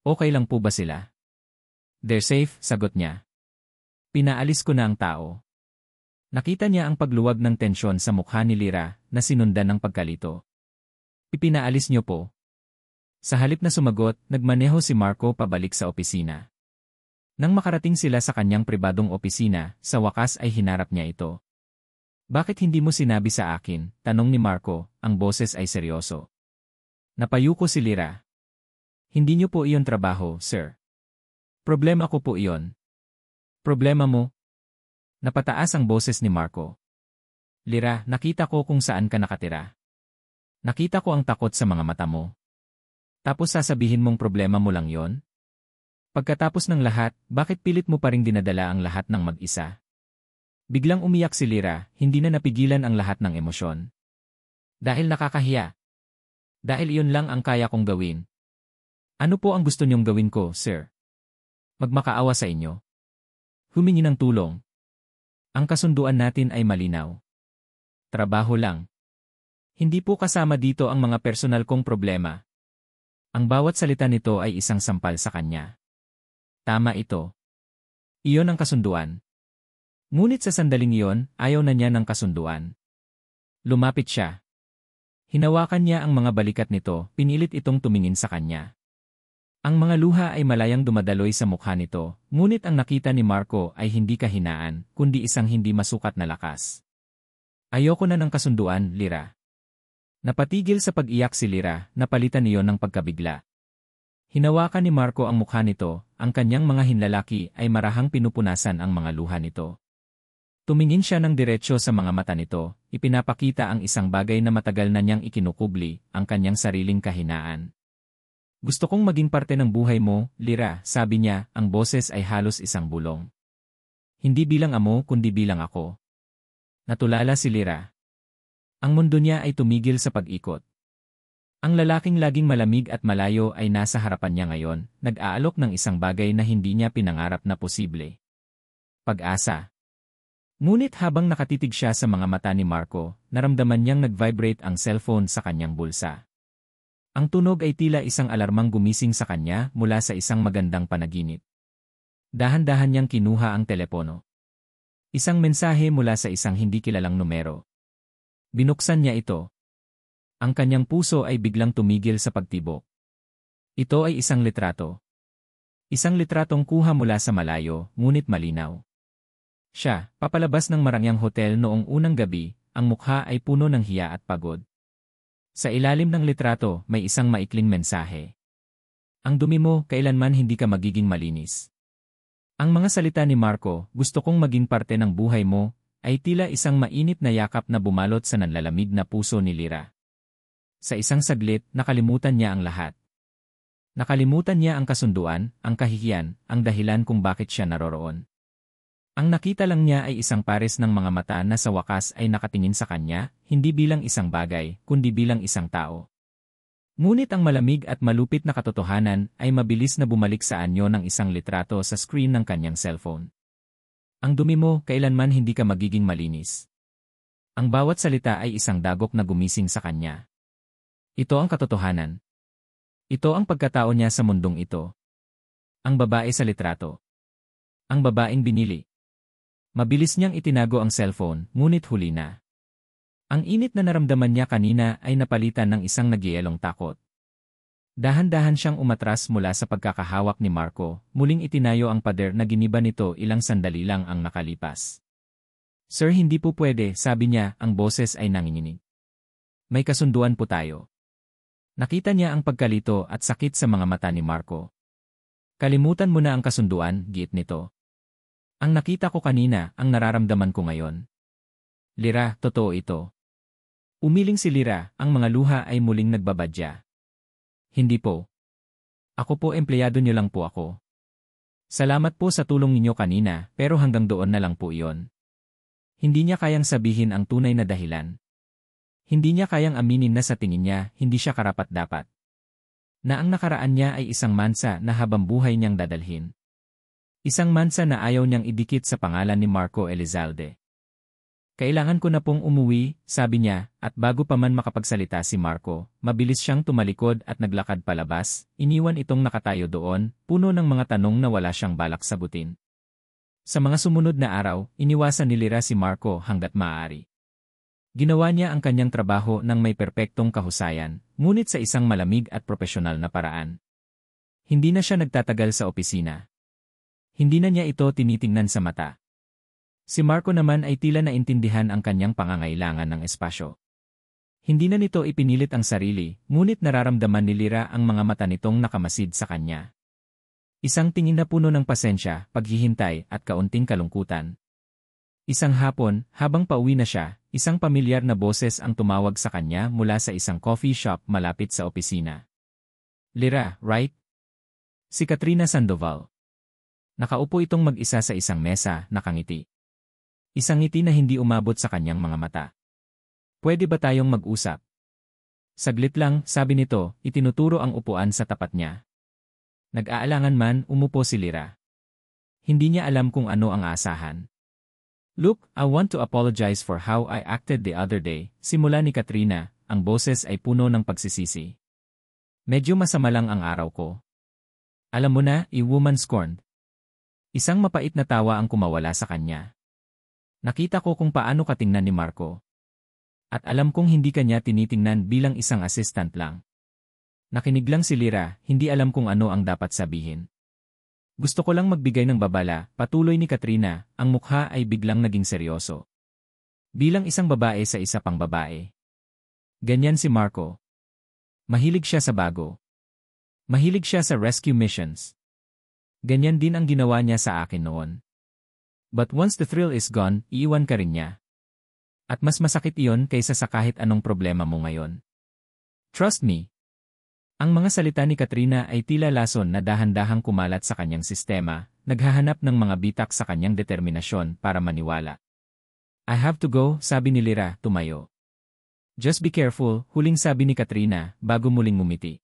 Okay lang po ba sila? They're safe, sagot niya. Pinaalis ko na ang tao. Nakita niya ang pagluwag ng tensyon sa mukha ni Lyra na sinundan ng pagkalito. Ipinaalis niyo po. Sa halip na sumagot, nagmaneho si Marco pabalik sa opisina. Nang makarating sila sa kanyang pribadong opisina, sa wakas ay hinarap niya ito. Bakit hindi mo sinabi sa akin? Tanong ni Marco, ang boses ay seryoso. Napayuko si Lyra. Hindi niyo po iyon trabaho, sir. Problema ko po iyon. Problema mo? Napataas ang boses ni Marco. Lyra, nakita ko kung saan ka nakatira. Nakita ko ang takot sa mga mata mo. Tapos sasabihin mong problema mo lang yon? Pagkatapos ng lahat, bakit pilit mo pa ring dinadala ang lahat ng mag-isa? Biglang umiyak si Lyra, hindi na napigilan ang lahat ng emosyon. Dahil nakakahiya. Dahil iyon lang ang kaya kong gawin. Ano po ang gusto niyong gawin ko, sir? Magmakaawa sa inyo. Humingi ng tulong. Ang kasunduan natin ay malinaw. Trabaho lang. Hindi po kasama dito ang mga personal kong problema. Ang bawat salita nito ay isang sampal sa kanya. Tama ito. Iyon ang kasunduan. Ngunit sa sandaling iyon, ayaw na niya ng kasunduan. Lumapit siya. Hinawakan niya ang mga balikat nito, pinilit itong tumingin sa kanya. Ang mga luha ay malayang dumadaloy sa mukha nito, ngunit ang nakita ni Marco ay hindi kahinaan, kundi isang hindi masukat na lakas. Ayoko na ng kasunduan, Lyra. Napatigil sa pag-iyak si Lyra, napalitan niyon ng pagkabigla. Hinawakan ni Marco ang mukha nito, ang kanyang mga hinlalaki ay marahang pinupunasan ang mga luha nito. Tumingin siya ng diretsyo sa mga mata nito, ipinapakita ang isang bagay na matagal na niyang ikinukubli, ang kanyang sariling kahinaan. Gusto kong maging parte ng buhay mo, Lyra, sabi niya, ang boses ay halos isang bulong. Hindi bilang amo kundi bilang ako. Natulala si Lyra. Ang mundo niya ay tumigil sa pag-ikot. Ang lalaking laging malamig at malayo ay nasa harapan niya ngayon, nag-aalok ng isang bagay na hindi niya pinangarap na posible. Pag-asa. Ngunit habang nakatitig siya sa mga mata ni Marco, naramdaman niyang nag-vibrate ang cellphone sa kanyang bulsa. Ang tunog ay tila isang alarmang gumising sa kanya mula sa isang magandang panaginip. Dahan-dahan niyang kinuha ang telepono. Isang mensahe mula sa isang hindi kilalang numero. Binuksan niya ito. Ang kanyang puso ay biglang tumigil sa pagtibok. Ito ay isang litrato. Isang litratong kuha mula sa malayo, ngunit malinaw. Siya, papalabas ng marangyang hotel noong unang gabi, ang mukha ay puno ng hiya at pagod. Sa ilalim ng litrato, may isang maikling mensahe. Ang dumi mo, kailanman hindi ka magiging malinis. Ang mga salita ni Marco, gusto kong maging parte ng buhay mo, ay tila isang mainit na yakap na bumalot sa nanlalamig na puso ni Lyra. Sa isang saglit, nakalimutan niya ang lahat. Nakalimutan niya ang kasunduan, ang kahihiyan, ang dahilan kung bakit siya naroroon. Ang nakita lang niya ay isang pares ng mga mata na sa wakas ay nakatingin sa kanya, hindi bilang isang bagay, kundi bilang isang tao. Ngunit ang malamig at malupit na katotohanan ay mabilis na bumalik sa anyo ng isang litrato sa screen ng kanyang cellphone. Ang dumi mo, kailanman hindi ka magiging malinis. Ang bawat salita ay isang dagok na gumising sa kanya. Ito ang katotohanan. Ito ang pagkatao niya sa mundong ito. Ang babae sa litrato. Ang babaeng binili. Mabilis niyang itinago ang cellphone, ngunit huli na. Ang init na naramdaman niya kanina ay napalitan ng isang nagyayelong takot. Dahan-dahan siyang umatras mula sa pagkakahawak ni Marco, muling itinayo ang pader na giniba nito ilang sandali lang ang nakalipas. Sir, hindi po pwede, sabi niya, ang boses ay nanginginig. May kasunduan po tayo. Nakita niya ang pagkalito at sakit sa mga mata ni Marco. Kalimutan mo na ang kasunduan, giit nito. Ang nakita ko kanina, ang nararamdaman ko ngayon. Lyra, totoo ito. Umiling si Lyra, ang mga luha ay muling nagbabadya. Hindi po. Ako po empleyado niyo lang po ako. Salamat po sa tulong ninyo kanina, pero hanggang doon na lang po iyon. Hindi niya kayang sabihin ang tunay na dahilan. Hindi niya kayang aminin na sa tingin niya, hindi siya karapat-dapat. Na ang nakaraan niya ay isang mansa na habang buhay niyang dadalhin. Isang mansa na ayaw niyang idikit sa pangalan ni Marco Elizalde. Kailangan ko na pong umuwi, sabi niya, at bago pa man makapagsalita si Marco, mabilis siyang tumalikod at naglakad palabas, iniwan itong nakatayo doon, puno ng mga tanong na wala siyang balak sagutin. Sa mga sumunod na araw, iniwasan ni Lyra si Marco hanggat maaari. Ginawa niya ang kanyang trabaho ng may perpektong kahusayan, ngunit sa isang malamig at propesyonal na paraan. Hindi na siya nagtatagal sa opisina. Hindi na niya ito tinitingnan sa mata. Si Marco naman ay tila naintindihan ang kanyang pangangailangan ng espasyo. Hindi na nito ipinilit ang sarili, ngunit nararamdaman ni Lyra ang mga mata nitong nakamasid sa kanya. Isang tingin na puno ng pasensya, paghihintay at kaunting kalungkutan. Isang hapon, habang pauwi na siya, isang pamilyar na boses ang tumawag sa kanya mula sa isang coffee shop malapit sa opisina. Lyra, right? Si Katrina Sandoval. Nakaupo itong mag-isa sa isang mesa, nakangiti. Isang ngiti na hindi umabot sa kanyang mga mata. Pwede ba tayong mag-usap? Saglit lang, sabi nito, itinuturo ang upuan sa tapat niya. Nag-aalangan man, umupo si Lyra. Hindi niya alam kung ano ang aasahan. Look, I want to apologize for how I acted the other day. Simula ni Katrina, ang boses ay puno ng pagsisisi. Medyo masama lang ang araw ko. Alam mo na, woman scorned. Isang mapait na tawa ang kumawala sa kanya. Nakita ko kung paano ka tingnan ni Marco. At alam kong hindi kanya tinitingnan bilang isang assistant lang. Nakinig lang si Lyra, hindi alam kung ano ang dapat sabihin. Gusto ko lang magbigay ng babala, patuloy ni Katrina, ang mukha ay biglang naging seryoso. Bilang isang babae sa isa pang babae. Ganyan si Marco. Mahilig siya sa bago. Mahilig siya sa rescue missions. Ganyan din ang ginawa niya sa akin noon. But once the thrill is gone, iiwan ka rin niya. At mas masakit iyon kaysa sa kahit anong problema mo ngayon. Trust me. Ang mga salita ni Katrina ay tila lason na dahan-dahang kumalat sa kanyang sistema, naghahanap ng mga bitak sa kanyang determinasyon para maniwala. I have to go, sabi ni Lyra, tumayo. Just be careful, huling sabi ni Katrina, bago muling ngumiti.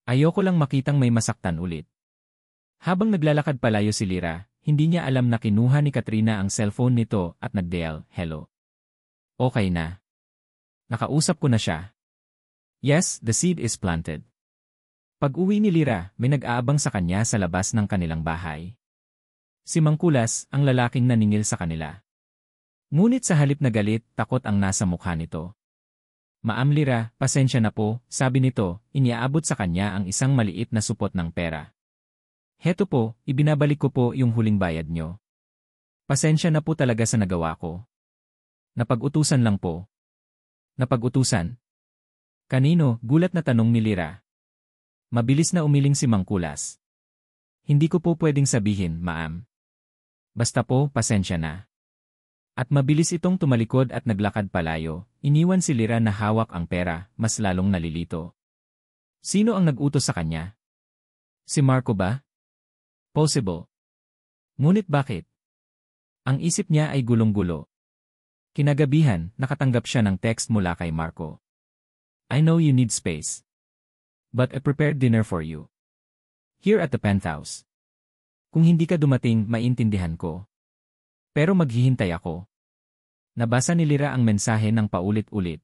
Ayoko lang makitang may masaktan ulit. Habang naglalakad palayo si Lyra, hindi niya alam na kinuha ni Katrina ang cellphone nito at nag-dial, hello. Okay na. Nakausap ko na siya. Yes, the seed is planted. Pag-uwi ni Lyra, may nag-aabang sa kanya sa labas ng kanilang bahay. Si Mangkulas, ang lalaking naningil sa kanila. Ngunit sa halip na galit, takot ang nasa mukha nito. Ma'am Lyra, pasensya na po, sabi nito, iniaabot sa kanya ang isang maliit na supot ng pera. Heto po, ibinabalik ko po yung huling bayad nyo. Pasensya na po talaga sa nagawa ko. Napag-utusan lang po. Napag-utusan? Kanino? Gulat na tanong ni Lyra. Mabilis na umiling si Mangkulas. Hindi ko po pwedeng sabihin, ma'am. Basta po, pasensya na. At mabilis itong tumalikod at naglakad palayo, iniwan si Lyra na hawak ang pera, mas lalong nalilito. Sino ang nag-utos sa kanya? Si Marco ba? Possible. Ngunit bakit? Ang isip niya ay gulong-gulo. Kinagabihan, nakatanggap siya ng text mula kay Marco. I know you need space. But I prepared dinner for you. Here at the penthouse. Kung hindi ka dumating, maintindihan ko. Pero maghihintay ako. Nabasa ni Lyra ang mensahe ng paulit-ulit.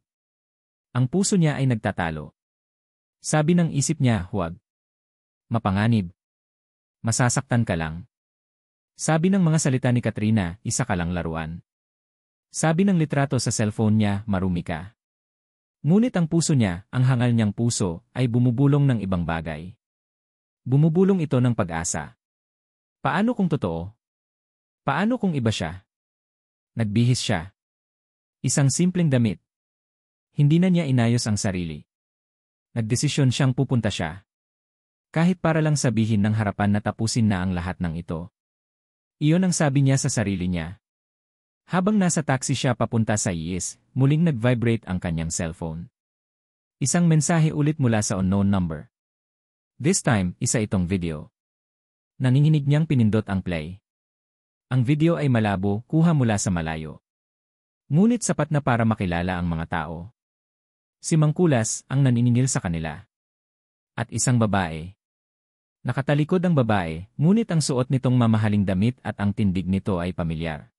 Ang puso niya ay nagtatalo. Sabi ng isip niya, huwag. Mapanganib. Masasaktan ka lang. Sabi ng mga salita ni Katrina, isa ka lang laruan. Sabi ng litrato sa cellphone niya, marumi ka. Ngunit ang puso niya, ang hangal niyang puso, ay bumubulong ng ibang bagay. Bumubulong ito ng pag-asa. Paano kung totoo? Paano kung iba siya? Nagbihis siya. Isang simpleng damit. Hindi na niya inayos ang sarili. Nagdesisyon siyang pupunta siya. Kahit para lang sabihin ng harapan na tapusin na ang lahat ng ito. Iyon ang sabi niya sa sarili niya. Habang nasa taxi siya papunta sa IIS, muling nag-vibrate ang kanyang cellphone. Isang mensahe ulit mula sa unknown number. This time, isa itong video. Nanginginig niyang pinindot ang play. Ang video ay malabo, kuha mula sa malayo. Ngunit sapat na para makilala ang mga tao. Si Mangkulas ang naniningil sa kanila. At isang babae. Nakatalikod ang babae, ngunit ang suot nitong mamahaling damit at ang tindig nito ay pamilyar.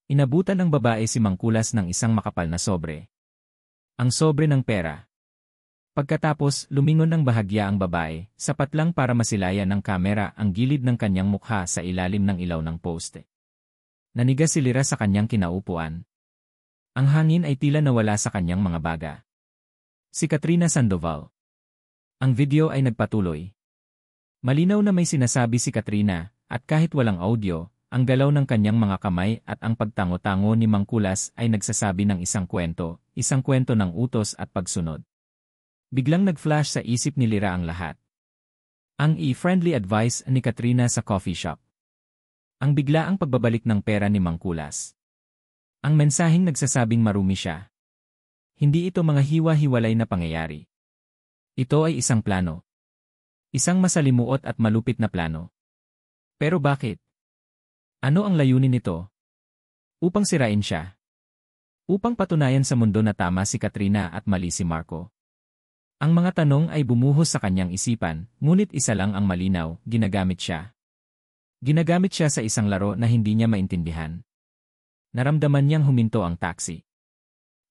Inabutan ng babae si Mangkulas ng isang makapal na sobre. Ang sobre ng pera. Pagkatapos, lumingon ng bahagya ang babae, sapat lang para masilayan ng kamera ang gilid ng kanyang mukha sa ilalim ng ilaw ng poste. Nanigas si Lyra sa kanyang kinaupuan. Ang hangin ay tila nawala sa kanyang mga baga. Si Katrina Sandoval. Ang video ay nagpatuloy. Malinaw na may sinasabi si Katrina, at kahit walang audio, ang galaw ng kanyang mga kamay at ang pagtango-tango ni Mangkulas ay nagsasabi ng isang kwento ng utos at pagsunod. Biglang nag-flash sa isip ni Lyra ang lahat. Ang friendly advice ni Katrina sa coffee shop. Ang biglaang pagbabalik ng pera ni Mangkulas. Ang mensaheng nagsasabing marumi siya. Hindi ito mga hiwa-hiwalay na pangyayari. Ito ay isang plano. Isang masalimuot at malupit na plano. Pero bakit? Ano ang layunin nito? Upang sirain siya. Upang patunayan sa mundo na tama si Katrina at mali si Marco. Ang mga tanong ay bumuhos sa kanyang isipan, ngunit isa lang ang malinaw, ginagamit siya. Ginagamit siya sa isang laro na hindi niya maintindihan. Naramdaman niyang huminto ang taxi.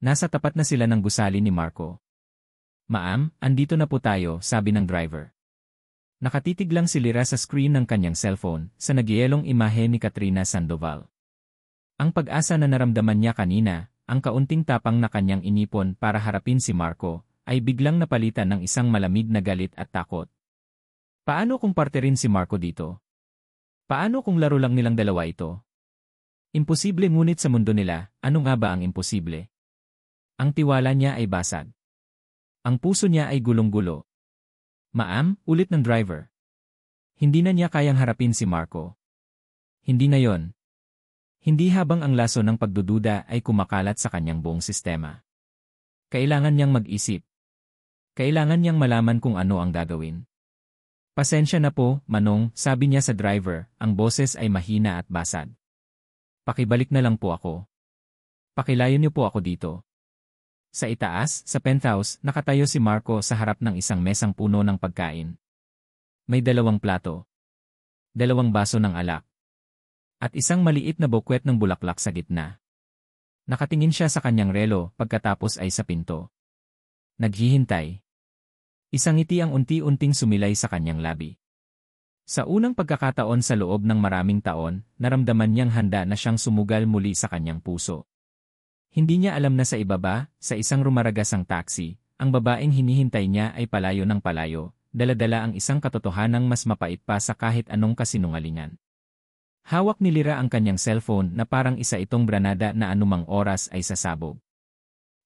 Nasa tapat na sila ng gusali ni Marco. "Ma'am, andito na po tayo," sabi ng driver. Nakatitig lang si Lyra sa screen ng kanyang cellphone, sa nagyelong imahe ni Katrina Sandoval. Ang pag-asa na naramdaman niya kanina, ang kaunting tapang na kanyang inipon para harapin si Marco, ay biglang napalitan ng isang malamig na galit at takot. Paano kung parte rin si Marco dito? Paano kung laro lang nilang dalawa ito? Imposible, ngunit sa mundo nila, ano nga ba ang imposible? Ang tiwala niya ay basag. Ang puso niya ay gulong-gulo. "Ma'am," ulit ng driver. Hindi na niya kayang harapin si Marco. Hindi na yon. Hindi habang ang laso ng pagdududa ay kumakalat sa kanyang buong sistema. Kailangan niyang mag-isip. Kailangan niyang malaman kung ano ang gagawin. "Pasensya na po, Manong," sabi niya sa driver, ang boses ay mahina at basag. "Pakibalik na lang po ako. Pakilayo niyo po ako dito." Sa itaas, sa penthouse, nakatayo si Marco sa harap ng isang mesang puno ng pagkain. May 2 plato. 2 baso ng alak. At isang maliit na bukwet ng bulaklak sa gitna. Nakatingin siya sa kanyang relo, pagkatapos ay sa pinto. Naghihintay. Isang ngiti ang unti-unting sumilay sa kanyang labi. Sa unang pagkakataon sa loob ng maraming taon, naramdaman niyang handa na siyang sumugal muli sa kanyang puso. Hindi niya alam na sa ibaba, sa isang rumaragasang taxi, ang babaeng hinihintay niya ay palayo ng palayo, dala-dala ang isang katotohanang mas mapait pa sa kahit anong kasinungalingan. Hawak ni Lyra ang kanyang cellphone na parang isa itong granada na anumang oras ay sasabog.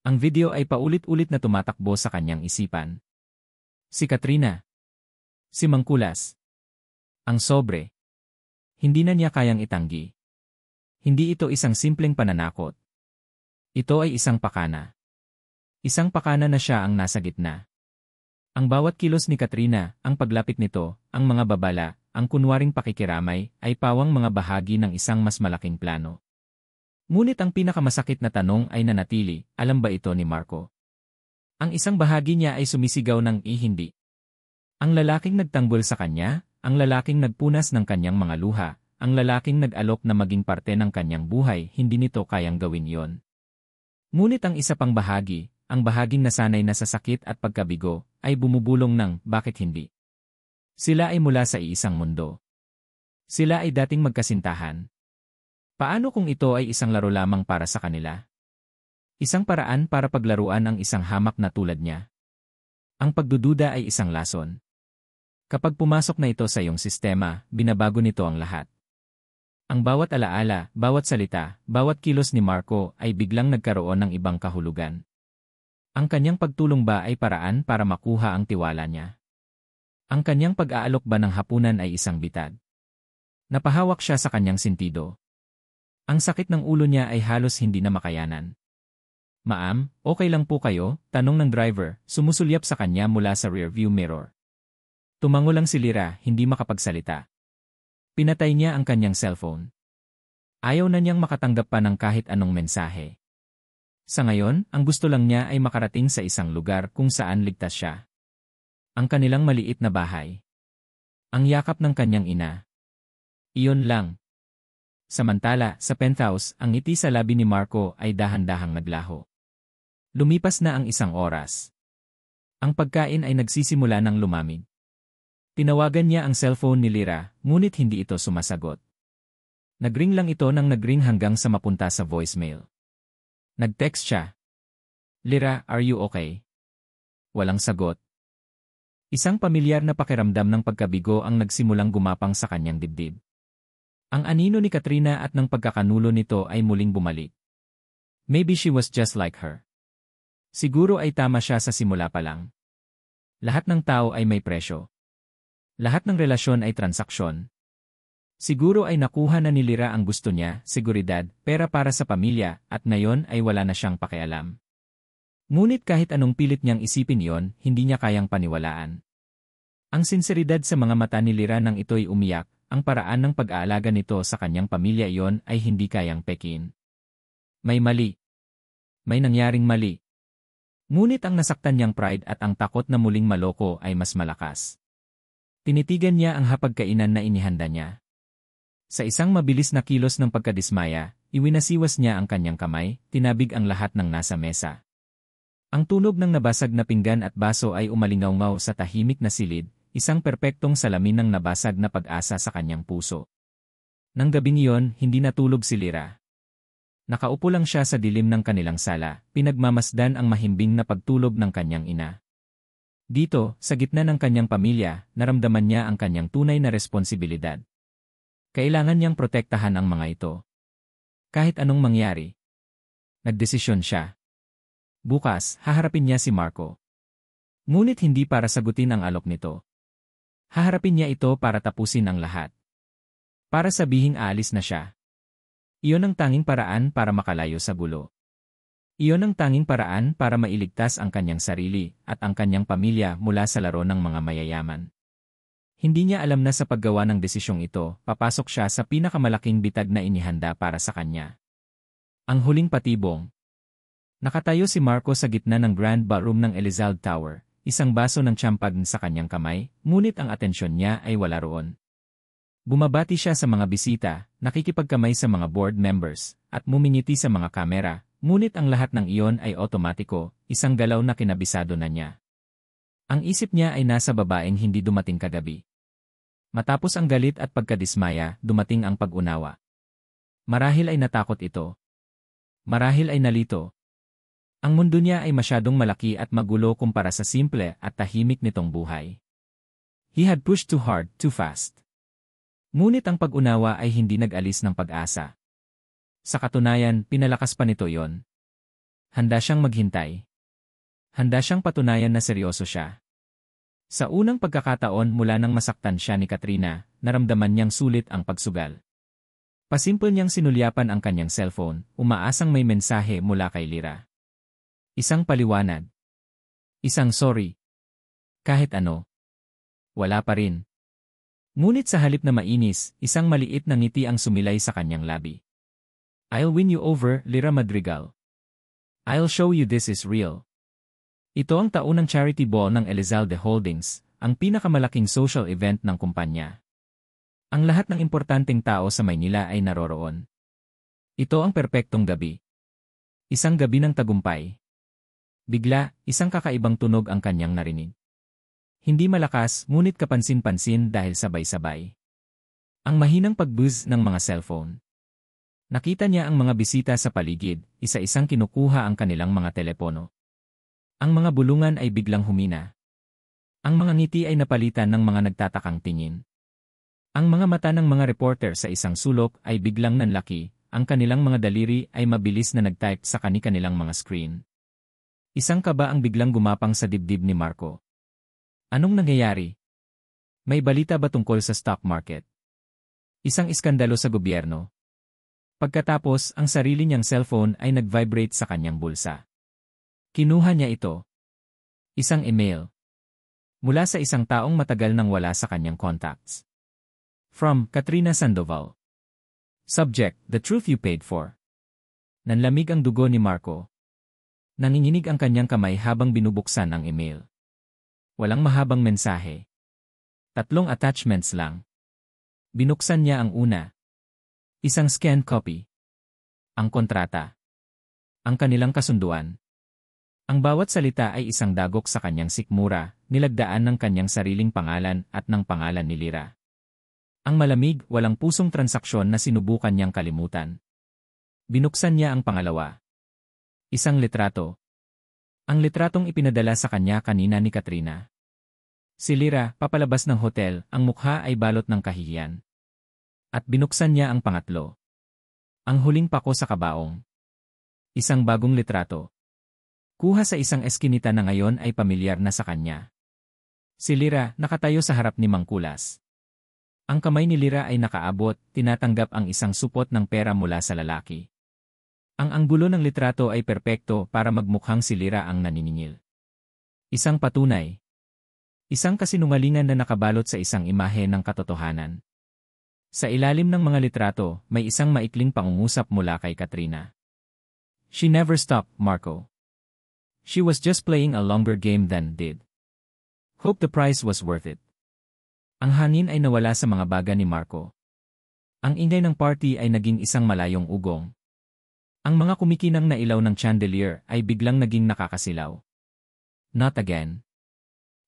Ang video ay paulit-ulit na tumatakbo sa kanyang isipan. Si Katrina. Si Mangkulas. Ang sobre. Hindi na niya kayang itanggi. Hindi ito isang simpleng pananakot. Ito ay isang pakana. Isang pakana na siya ang nasa gitna. Ang bawat kilos ni Katrina, ang paglapit nito, ang mga babala, ang kunwaring pakikiramay, ay pawang mga bahagi ng isang mas malaking plano. Ngunit ang pinakamasakit na tanong ay nanatili, alam ba ito ni Marco? Ang isang bahagi niya ay sumisigaw ng hindi. Ang lalaking nagtanggol sa kanya, ang lalaking nagpunas ng kanyang mga luha, ang lalaking nag-alok na maging parte ng kanyang buhay, hindi nito kayang gawin yon. Ngunit ang isa pang bahagi, ang bahaging nasanay na sa sakit at pagkabigo, ay bumubulong ng bakit hindi. Sila ay mula sa iisang mundo. Sila ay dating magkasintahan. Paano kung ito ay isang laro lamang para sa kanila? Isang paraan para paglaruan ang isang hamak na tulad niya. Ang pagdududa ay isang lason. Kapag pumasok na ito sa iyong sistema, binabago nito ang lahat. Ang bawat alaala, bawat salita, bawat kilos ni Marco ay biglang nagkaroon ng ibang kahulugan. Ang kanyang pagtulong ba ay paraan para makuha ang tiwala niya? Ang kanyang pag-aalok ba ng hapunan ay isang bitad? Napahawak siya sa kanyang sentido. Ang sakit ng ulo niya ay halos hindi na makayanan. "Ma'am, okay lang po kayo?" tanong ng driver, sumusulyap sa kanya mula sa rearview mirror. Tumango lang si Lyra, hindi makapagsalita. Pinatay niya ang kanyang cellphone. Ayaw na niyang makatanggap pa ng kahit anong mensahe. Sa ngayon, ang gusto lang niya ay makarating sa isang lugar kung saan ligtas siya. Ang kanilang maliit na bahay. Ang yakap ng kanyang ina. Iyon lang. Samantala, sa penthouse, ang ngiti sa labi ni Marco ay dahan-dahang naglaho. Lumipas na ang 1 oras. Ang pagkain ay nagsisimula ng lumamig. Tinawagan niya ang cellphone ni Lyra, ngunit hindi ito sumasagot. Nagring lang ito nang nagring hanggang sa mapunta sa voicemail. Nag-text siya. Lyra, are you okay? Walang sagot. Isang pamilyar na pakiramdam ng pagkabigo ang nagsimulang gumapang sa kanyang dibdib. Ang anino ni Katrina at ng pagkakanulo nito ay muling bumalik. Maybe she was just like her. Siguro ay tama siya sa simula pa lang. Lahat ng tao ay may presyo. Lahat ng relasyon ay transaksyon. Siguro ay nakuha na ni Lyra ang gusto niya, seguridad, pera para sa pamilya, at ngayon ay wala na siyang pakialam. Ngunit kahit anong pilit niyang isipin yon, hindi niya kayang paniwalaan. Ang sinseridad sa mga mata ni Lyra nang ito'y umiyak, ang paraan ng pag-aalaga nito sa kanyang pamilya iyon ay hindi kayang pekin. May mali. May nangyaring mali. Ngunit ang nasaktan niyang pride at ang takot na muling maloko ay mas malakas. Tinitigan niya ang hapagkainan na inihanda niya. Sa isang mabilis na kilos ng pagkadismaya, iwinasiwas niya ang kanyang kamay, tinabig ang lahat ng nasa mesa. Ang tunog ng nabasag na pinggan at baso ay umalingaw-ngaw sa tahimik na silid, isang perpektong salamin ng nabasag na pag-asa sa kanyang puso. Nang gabing iyon, hindi natulog si Lyra. Nakaupo lang siya sa dilim ng kanilang sala, pinagmamasdan ang mahimbing na pagtulog ng kanyang ina. Dito, sa gitna ng kanyang pamilya, naramdaman niya ang kanyang tunay na responsibilidad. Kailangan niyang protektahan ang mga ito. Kahit anong mangyari. Nagdesisyon siya. Bukas, haharapin niya si Marco. Ngunit hindi para sagutin ang alok nito. Haharapin niya ito para tapusin ang lahat. Para sabihing aalis na siya. Iyon ang tanging paraan para makalayo sa gulo. Iyon ang tanging paraan para mailigtas ang kanyang sarili at ang kanyang pamilya mula sa laro ng mga mayayaman. Hindi niya alam na sa paggawa ng desisyong ito, papasok siya sa pinakamalaking bitag na inihanda para sa kanya. Ang huling patibong. Nakatayo si Marco sa gitna ng Grand Ballroom ng Elizalde Tower, isang baso ng champagne sa kanyang kamay, ngunit ang atensyon niya ay wala roon. Bumabati siya sa mga bisita, nakikipagkamay sa mga board members, at mumingiti sa mga kamera, ngunit ang lahat ng iyon ay otomatiko, isang galaw na kinabisado na niya. Ang isip niya ay nasa babaeng hindi dumating kagabi. Matapos ang galit at pagkadismaya, dumating ang pag-unawa. Marahil ay natakot ito. Marahil ay nalito. Ang mundo niya ay masyadong malaki at magulo kumpara sa simple at tahimik nitong buhay. He had pushed too hard, too fast. Ngunit ang pag-unawa ay hindi nag-alis ng pag-asa. Sa katunayan, pinalakas pa nito yon. Handa siyang maghintay. Handa siyang patunayan na seryoso siya. Sa unang pagkakataon mula nang masaktan siya ni Katrina, naramdaman niyang sulit ang pagsugal. Pasimple niyang sinulyapan ang kanyang cellphone, umaasang may mensahe mula kay Lyra. Isang paliwanag. Isang sorry. Kahit ano. Wala pa rin. Ngunit sa halip na mainis, isang maliit na ngiti ang sumilay sa kanyang labi. I'll win you over, Lyra Madrigal. I'll show you this is real. Ito ang taunang charity ball ng Elizalde Holdings, ang pinakamalaking social event ng kumpanya. Ang lahat ng importanteng tao sa Maynila ay naroroon. Ito ang perpektong gabi. Isang gabi ng tagumpay. Bigla, isang kakaibang tunog ang kanyang narinig. Hindi malakas, ngunit kapansin-pansin dahil sabay-sabay. Ang mahinang pag-buzz ng mga cellphone. Nakita niya ang mga bisita sa paligid, isa-isang kinukuha ang kanilang mga telepono. Ang mga bulungan ay biglang humina. Ang mga ngiti ay napalitan ng mga nagtatakang tingin. Ang mga mata ng mga reporter sa isang sulok ay biglang nanlaki, ang kanilang mga daliri ay mabilis na nag-type sa kani-kanilang mga screen. Isang kaba ang biglang gumapang sa dibdib ni Marco. Anong nangyayari? May balita ba tungkol sa stock market? Isang iskandalo sa gobyerno? Pagkatapos, ang sarili niyang cellphone ay nag-vibrate sa kanyang bulsa. Kinuha niya ito. Isang email. Mula sa isang taong matagal nang wala sa kanyang contacts. From Katrina Sandoval. Subject, the truth you paid for. Nanlamig ang dugo ni Marco. Nanginginig ang kanyang kamay habang binubuksan ang email. Walang mahabang mensahe. 3 attachments lang. Binuksan niya ang una. Isang scanned copy. Ang kontrata. Ang kanilang kasunduan. Ang bawat salita ay isang dagok sa kanyang sikmura, nilagdaan ng kanyang sariling pangalan at ng pangalan ni Lyra. Ang malamig, walang pusong transaksyon na sinubukan niyang kalimutan. Binuksan niya ang pangalawa. Isang litrato. Ang litratong ipinadala sa kanya kanina ni Katrina. Si Lyra, papalabas ng hotel, ang mukha ay balot ng kahihiyan. At binuksan niya ang pangatlo. Ang huling pako sa kabaong. Isang bagong litrato. Kuha sa isang eskinita na ngayon ay pamilyar na sa kanya. Si Lyra, nakatayo sa harap ni Mang Kulas. Ang kamay ni Lyra ay nakaabot, tinatanggap ang isang supot ng pera mula sa lalaki. Ang anggulo ng litrato ay perpekto para magmukhang si Lyra ang naniningil. Isang patunay. Isang kasinungalingan na nakabalot sa isang imahe ng katotohanan. Sa ilalim ng mga litrato, may isang maikling pangungusap mula kay Katrina. She never stopped, Marco. She was just playing a longer game than did. Hope the price was worth it. Ang hangin ay nawala sa mga baga ni Marco. Ang ingay ng party ay naging isang malayong ugong. Ang mga kumikinang na ilaw ng chandelier ay biglang naging nakakasilaw. Not again.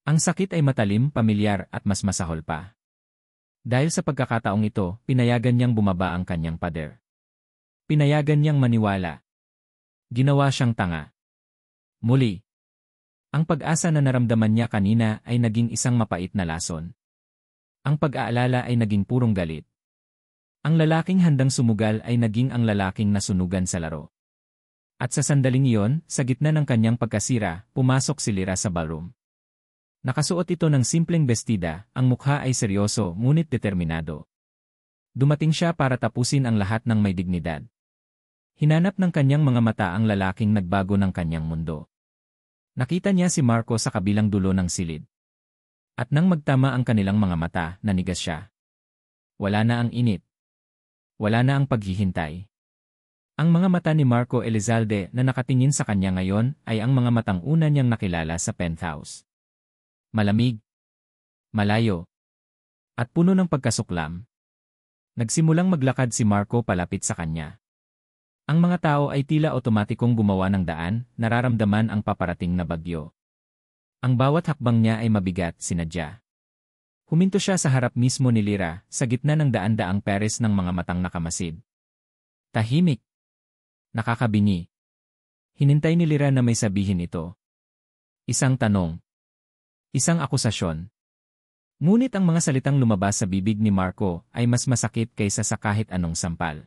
Ang sakit ay matalim, pamilyar at mas masahol pa. Dahil sa pagkakataong ito, pinayagan niyang bumaba ang kanyang pader. Pinayagan niyang maniwala. Ginawa siyang tanga. Muli. Ang pag-asa na naramdaman niya kanina ay naging isang mapait na lason. Ang pag-aalala ay naging purong galit. Ang lalaking handang sumugal ay naging ang lalaking nasunugan sa laro. At sa sandaling iyon, sa gitna ng kanyang pagkasira, pumasok si Lyra sa ballroom. Nakasuot ito ng simpleng bestida, ang mukha ay seryoso ngunit determinado. Dumating siya para tapusin ang lahat ng may dignidad. Hinanap ng kanyang mga mata ang lalaking nagbago ng kanyang mundo. Nakita niya si Marco sa kabilang dulo ng silid. At nang magtama ang kanilang mga mata, nanigas siya. Wala na ang init. Wala na ang paghihintay. Ang mga mata ni Marco Elizalde na nakatingin sa kanya ngayon ay ang mga matang una niyang nakilala sa penthouse. Malamig, malayo, at puno ng pagkasuklam. Nagsimulang maglakad si Marco palapit sa kanya. Ang mga tao ay tila otomatikong gumawa ng daan, nararamdaman ang paparating na bagyo. Ang bawat hakbang niya ay mabigat, sinadya. Huminto siya sa harap mismo ni Lyra, sa gitna ng daan-daang peres ng mga matang nakamasid. Tahimik. Nakakabingi. Hinintay ni Lyra na may sabihin ito. Isang tanong. Isang akusasyon. Ngunit ang mga salitang lumabas sa bibig ni Marco ay mas masakit kaysa sa kahit anong sampal.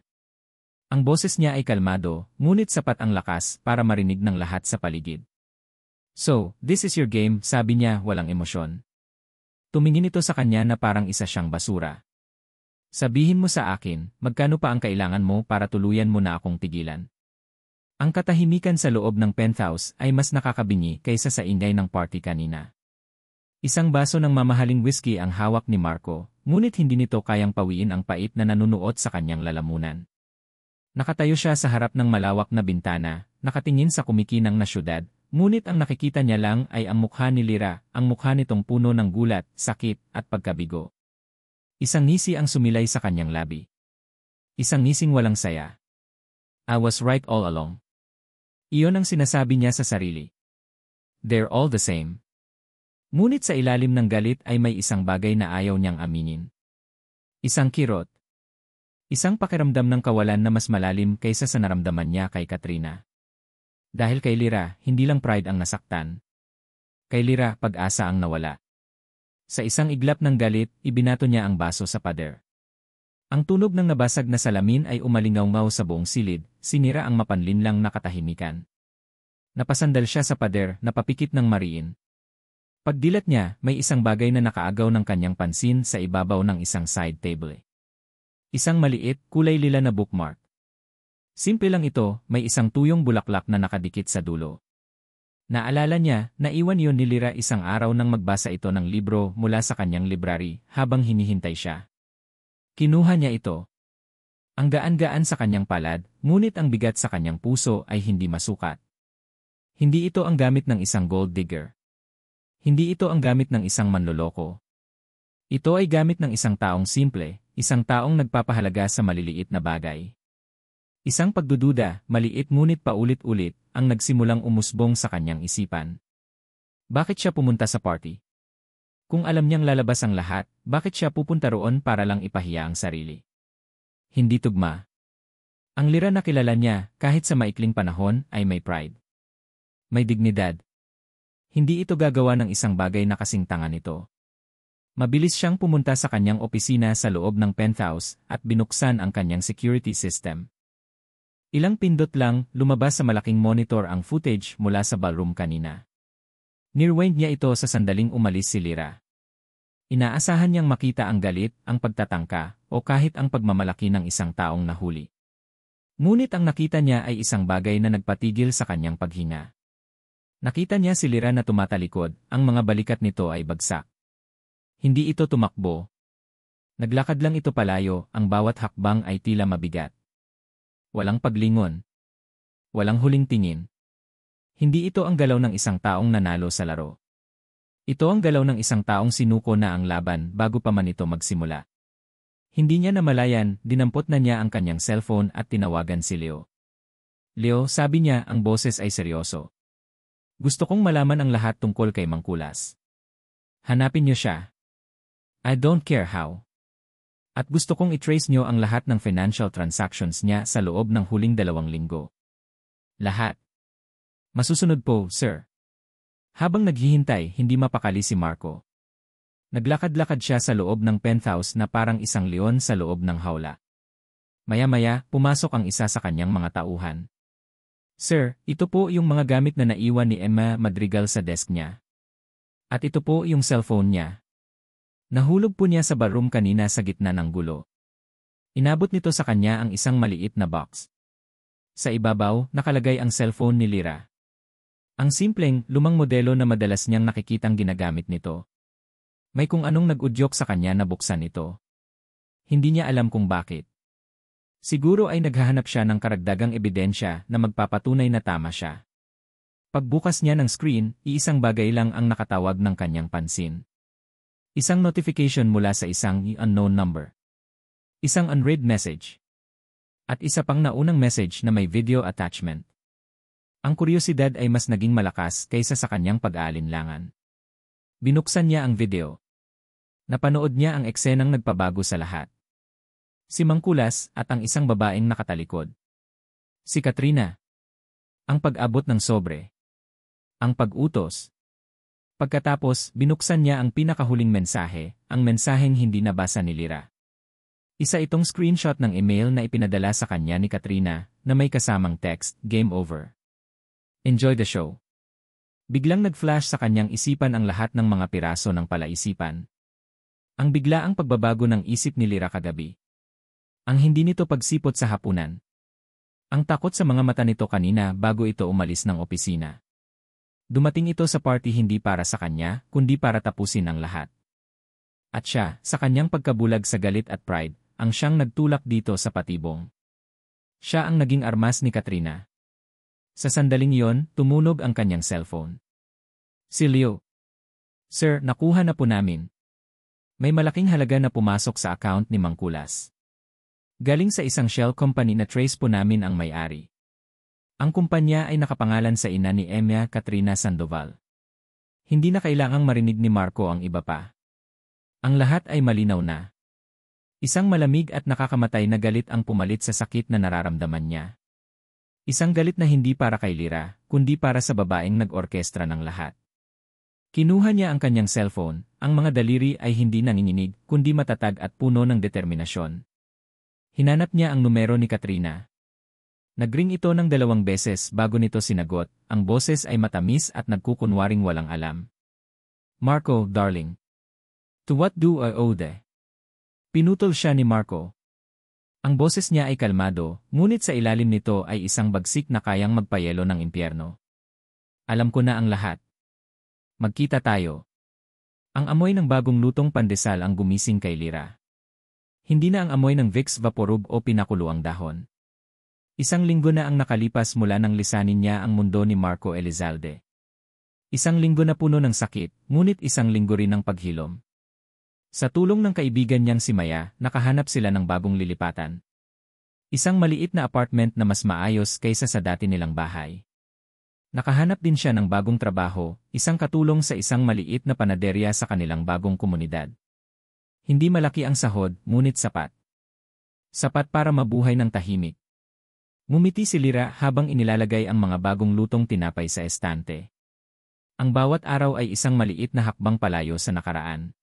Ang boses niya ay kalmado, ngunit sapat ang lakas para marinig ng lahat sa paligid. So, this is your game, sabi niya walang emosyon. Tumingin ito sa kanya na parang isa siyang basura. Sabihin mo sa akin, magkano pa ang kailangan mo para tuluyan mo na akong tigilan? Ang katahimikan sa loob ng penthouse ay mas nakakabingi kaysa sa ingay ng party kanina. Isang baso ng mamahaling whiskey ang hawak ni Marco, ngunit hindi nito kayang pawiin ang pait na nanunuot sa kanyang lalamunan. Nakatayo siya sa harap ng malawak na bintana, nakatingin sa kumikinang na syudad, ngunit ang nakikita niya lang ay ang mukha ni Lyra, ang mukha nitong puno ng gulat, sakit, at pagkabigo. Isang ngisi ang sumilay sa kanyang labi. Isang ngising walang saya. I was right all along. Iyon ang sinasabi niya sa sarili. They're all the same. Ngunit sa ilalim ng galit ay may isang bagay na ayaw niyang aminin. Isang kirot. Isang pakiramdam ng kawalan na mas malalim kaysa sa naramdaman niya kay Katrina. Dahil kay Lyra, hindi lang pride ang nasaktan. Kay Lyra, pag-asa ang nawala. Sa isang iglap ng galit, ibinato niya ang baso sa pader. Ang tunog ng nabasag na salamin ay umalingaw-ngaw sa buong silid, sinira ang mapanlinlang na katahimikan. Napasandal siya sa pader, napapikit ng mariin. Pagdilat niya, may isang bagay na nakaagaw ng kanyang pansin sa ibabaw ng isang side table. Isang maliit, kulay lila na bookmark. Simple lang ito, may isang tuyong bulaklak na nakadikit sa dulo. Naalala niya, naiwan iyon ni Lyra isang araw nang magbasa ito ng libro mula sa kanyang library habang hinihintay siya. Kinuha niya ito. Ang gaan-gaan sa kanyang palad, ngunit ang bigat sa kanyang puso ay hindi masukat. Hindi ito ang gamit ng isang gold digger. Hindi ito ang gamit ng isang manloloko. Ito ay gamit ng isang taong simple, isang taong nagpapahalaga sa maliliit na bagay. Isang pagdududa, maliit ngunit paulit-ulit, ang nagsimulang umusbong sa kanyang isipan. Bakit siya pumunta sa party? Kung alam niyang lalabas ang lahat, bakit siya pupunta roon para lang ipahiya ang sarili? Hindi tugma. Ang Lira na kilala niya, kahit sa maikling panahon, ay may pride. May dignidad. Hindi ito gagawa ng isang bagay na kasing tanga nito. Mabilis siyang pumunta sa kanyang opisina sa loob ng penthouse at binuksan ang kanyang security system. Ilang pindot lang, lumabas sa malaking monitor ang footage mula sa ballroom kanina. Nirwind niya ito sa sandaling umalis si Lira. Inaasahan niyang makita ang galit, ang pagtatangka, o kahit ang pagmamalaki ng isang taong nahuli. Ngunit ang nakita niya ay isang bagay na nagpatigil sa kanyang paghinga. Nakita niya si Lira na tumatalikod, ang mga balikat nito ay bagsak. Hindi ito tumakbo. Naglakad lang ito palayo, ang bawat hakbang ay tila mabigat. Walang paglingon. Walang huling tingin. Hindi ito ang galaw ng isang taong nanalo sa laro. Ito ang galaw ng isang taong sinuko na ang laban bago pa man ito magsimula. Hindi niya namalayan, dinampot na niya ang kanyang cellphone at tinawagan si Leo. Leo, sabi niya, ang boses ay seryoso. Gusto kong malaman ang lahat tungkol kay Mangkulas. Hanapin niyo siya. I don't care how. At gusto kong i-trace niyo ang lahat ng financial transactions niya sa loob ng huling 2 linggo. Lahat. Masusunod po, sir. Habang naghihintay, hindi mapakali si Marco. Naglakad-lakad siya sa loob ng penthouse na parang isang leon sa loob ng hawla. Maya-maya, pumasok ang isa sa kanyang mga tauhan. Sir, ito po yung mga gamit na naiwan ni Emma Madrigal sa desk niya. At ito po yung cellphone niya. Nahulog po niya sa ballroom kanina sa gitna ng gulo. Inabot nito sa kanya ang isang maliit na box. Sa ibabaw, nakalagay ang cellphone ni Lira. Ang simpleng, lumang modelo na madalas niyang nakikitang ginagamit nito. May kung anong nag-udyok sa kanya na buksan ito. Hindi niya alam kung bakit. Siguro ay naghahanap siya ng karagdagang ebidensya na magpapatunay na tama siya. Pagbukas niya ng screen, iisang bagay lang ang nakatawag ng kanyang pansin. Isang notification mula sa isang unknown number. Isang unread message. At isa pang naunang message na may video attachment. Ang kuryosidad ay mas naging malakas kaysa sa kanyang pag-aalinlangan. Binuksan niya ang video. Napanood niya ang eksenang nagpabago sa lahat. Si Mangkulas at ang isang babaeng nakatalikod. Si Katrina. Ang pag-abot ng sobre. Ang pag-utos. Pagkatapos, binuksan niya ang pinakahuling mensahe, ang mensaheng hindi nabasa ni Lira. Isa itong screenshot ng email na ipinadala sa kanya ni Katrina na may kasamang text, "Game over. Enjoy the show." Biglang nag-flash sa kanyang isipan ang lahat ng mga piraso ng palaisipan. Ang biglaang pagbabago ng isip ni Lira kagabi. Ang hindi nito pagsipot sa hapunan. Ang takot sa mga mata nito kanina bago ito umalis ng opisina. Dumating ito sa party hindi para sa kanya, kundi para tapusin ang lahat. At siya, sa kanyang pagkabulag sa galit at pride, ang siyang nagtulak dito sa patibong. Siya ang naging armas ni Katrina. Sa sandaling iyon, tumunog ang kanyang cellphone. Si Leo. Sir, nakuha na po namin. May malaking halaga na pumasok sa account ni Mangkulas. Galing sa isang shell company na trace po namin ang may-ari. Ang kumpanya ay nakapangalan sa ina ni Emma Katrina Sandoval. Hindi na kailangang marinig ni Marco ang iba pa. Ang lahat ay malinaw na. Isang malamig at nakakamatay na galit ang pumalit sa sakit na nararamdaman niya. Isang galit na hindi para kay Lira, kundi para sa babaeng nag-orkestra ng lahat. Kinuha niya ang kanyang cellphone, ang mga daliri ay hindi nanginginig, kundi matatag at puno ng determinasyon. Hinanap niya ang numero ni Katrina. Nagring ito ng 2 beses bago nito sinagot, ang boses ay matamis at nagkukunwaring walang alam. Marco, darling. To what do I owe the? Pinutol siya ni Marco. Ang boses niya ay kalmado, ngunit sa ilalim nito ay isang bagsik na kayang magpayelo ng impyerno. Alam ko na ang lahat. Magkita tayo. Ang amoy ng bagong lutong pandesal ang gumising kay Lira. Hindi na ang amoy ng Vicks Vaporub o pinakuluang dahon. Isang linggo na ang nakalipas mula nang lisanin niya ang mundo ni Marco Elizalde. Isang linggo na puno ng sakit, ngunit isang linggo rin ng paghilom. Sa tulong ng kaibigan niyang si Maya, nakahanap sila ng bagong lilipatan. Isang maliit na apartment na mas maayos kaysa sa dati nilang bahay. Nakahanap din siya ng bagong trabaho, isang katulong sa isang maliit na panaderya sa kanilang bagong komunidad. Hindi malaki ang sahod, ngunit sapat. Sapat para mabuhay ng tahimik. Ngumiti si Lyra habang inilalagay ang mga bagong lutong tinapay sa estante. Ang bawat araw ay isang maliit na hakbang palayo sa nakaraan.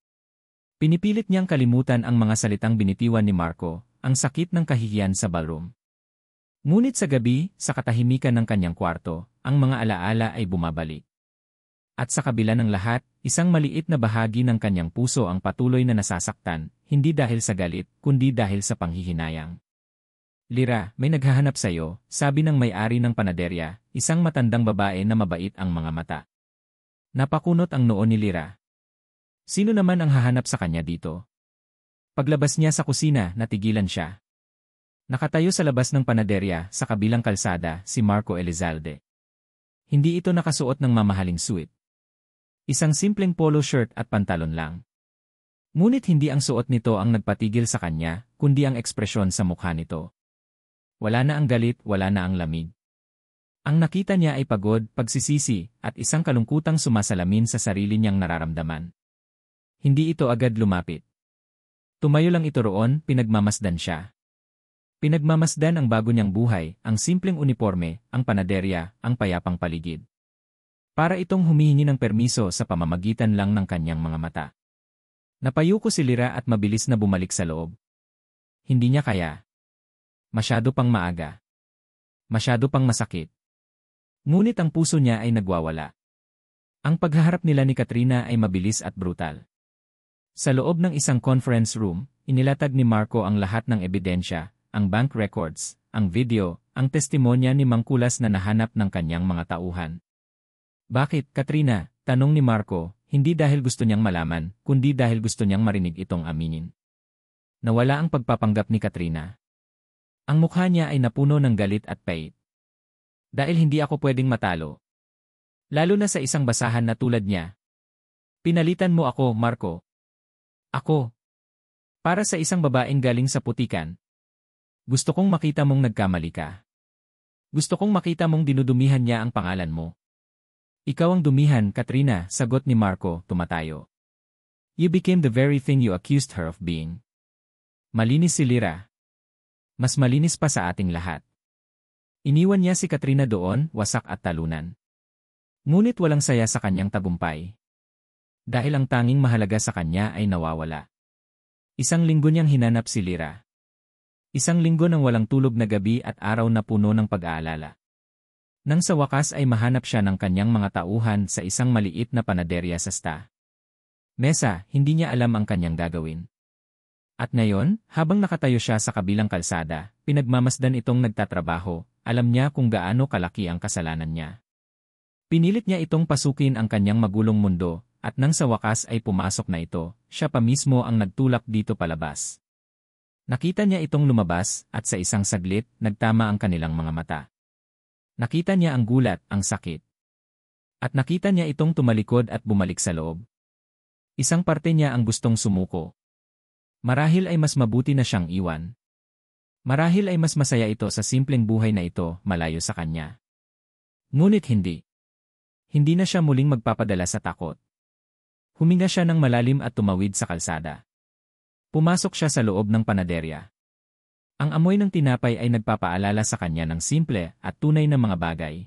Pinipilit niyang kalimutan ang mga salitang binitiwan ni Marco, ang sakit ng kahihiyan sa ballroom. Ngunit sa gabi, sa katahimikan ng kanyang kwarto, ang mga alaala ay bumabalik. At sa kabila ng lahat, isang maliit na bahagi ng kanyang puso ang patuloy na nasasaktan, hindi dahil sa galit, kundi dahil sa panghihinayang. Lyra, may naghahanap sa'yo, sabi ng may-ari ng panaderya, isang matandang babae na mabait ang mga mata. Napakunot ang noo ni Lyra. Sino naman ang hahanap sa kanya dito? Paglabas niya sa kusina, natigilan siya. Nakatayo sa labas ng panaderya, sa kabilang kalsada, si Marco Elizalde. Hindi ito nakasuot ng mamahaling suit. Isang simpleng polo shirt at pantalon lang. Ngunit hindi ang suot nito ang nagpatigil sa kanya, kundi ang ekspresyon sa mukha nito. Wala na ang galit, wala na ang lamig. Ang nakita niya ay pagod, pagsisisi, at isang kalungkutang sumasalamin sa sarili niyang nararamdaman. Hindi ito agad lumapit. Tumayo lang ito roon, pinagmamasdan siya. Pinagmamasdan ang bago niyang buhay, ang simpleng uniforme, ang panaderya, ang payapang paligid. Para itong humihingi ng permiso sa pamamagitan lang ng kanyang mga mata. Napayuko si Lyra at mabilis na bumalik sa loob. Hindi niya kaya. Masyado pang maaga. Masyado pang masakit. Ngunit ang puso niya ay nagwawala. Ang paghaharap nila ni Katrina ay mabilis at brutal. Sa loob ng isang conference room, inilatag ni Marco ang lahat ng ebidensya, ang bank records, ang video, ang testimonya ni Mangkulas na nahanap ng kanyang mga tauhan. Bakit, Katrina? Tanong ni Marco, hindi dahil gusto niyang malaman, kundi dahil gusto niyang marinig itong aminin. Nawala ang pagpapanggap ni Katrina. Ang mukha niya ay napuno ng galit at pait. Dahil hindi ako pwedeng matalo. Lalo na sa isang basahan na tulad niya. Pinalitan mo ako, Marco. Ako. Para sa isang babaeng galing sa putikan. Gusto kong makita mong nagkamali ka. Gusto kong makita mong dinudumihan niya ang pangalan mo. Ikaw ang dumihan, Katrina, sagot ni Marco, tumatayo. You became the very thing you accused her of being. Malinis si Lyra. Mas malinis pa sa ating lahat. Iniwan niya si Katrina doon, wasak at talunan. Ngunit walang saya sa kanyang tagumpay. Dahil ang tanging mahalaga sa kanya ay nawawala. Isang linggo niyang hinanap si Lyra. Isang linggo ng walang tulog na gabi at araw na puno ng pag-aalala. Nang sa wakas ay mahanap siya ng kanyang mga tauhan sa isang maliit na panaderya sa Sta. Mesa, hindi niya alam ang kanyang gagawin. At ngayon, habang nakatayo siya sa kabilang kalsada, pinagmamasdan itong nagtatrabaho, alam niya kung gaano kalaki ang kasalanan niya. Pinilit niya itong pasukin ang kanyang magulong mundo, at nang sa wakas ay pumasok na ito, siya pa mismo ang nagtulak dito palabas. Nakita niya itong lumabas, at sa isang saglit, nagtama ang kanilang mga mata. Nakita niya ang gulat, ang sakit. At nakita niya itong tumalikod at bumalik sa loob. Isang parte niya ang gustong sumuko. Marahil ay mas mabuti na siyang iwan. Marahil ay mas masaya ito sa simpleng buhay na ito, malayo sa kanya. Ngunit hindi. Hindi na siya muling magpapadala sa takot. Huminga siya ng malalim at tumawid sa kalsada. Pumasok siya sa loob ng panaderya. Ang amoy ng tinapay ay nagpapaalala sa kanya ng simple at tunay na mga bagay.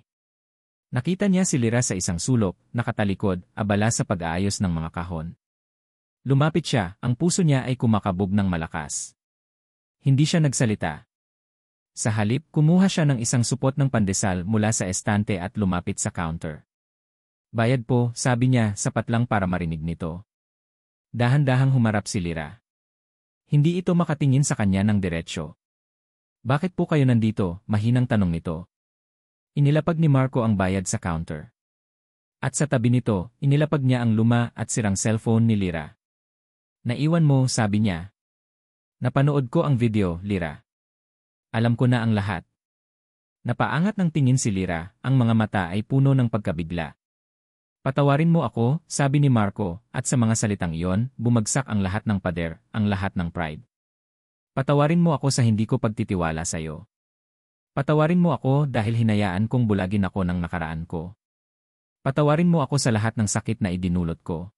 Nakita niya si Lyra sa isang sulok, nakatalikod, abala sa pag-aayos ng mga kahon. Lumapit siya, ang puso niya ay kumakabog ng malakas. Hindi siya nagsalita. Sa halip, kumuha siya ng isang supot ng pandesal mula sa estante at lumapit sa counter. Bayad po, sabi niya, sapat lang para marinig nito. Dahan-dahang humarap si Lyra. Hindi ito makatingin sa kanya ng diretsyo. Bakit po kayo nandito? Mahinang tanong nito. Inilapag ni Marco ang bayad sa counter. At sa tabi nito, inilapag niya ang luma at sirang cellphone ni Lyra. Naiwan mo, sabi niya. Napanood ko ang video, Lyra. Alam ko na ang lahat. Napaangat ng tingin si Lyra, ang mga mata ay puno ng pagkabigla. Patawarin mo ako, sabi ni Marco, at sa mga salitang iyon, bumagsak ang lahat ng pader, ang lahat ng pride. Patawarin mo ako sa hindi ko pagtitiwala sa iyo. Patawarin mo ako dahil hinayaan kong bulagin ako ng nakaraan ko. Patawarin mo ako sa lahat ng sakit na idinulot ko.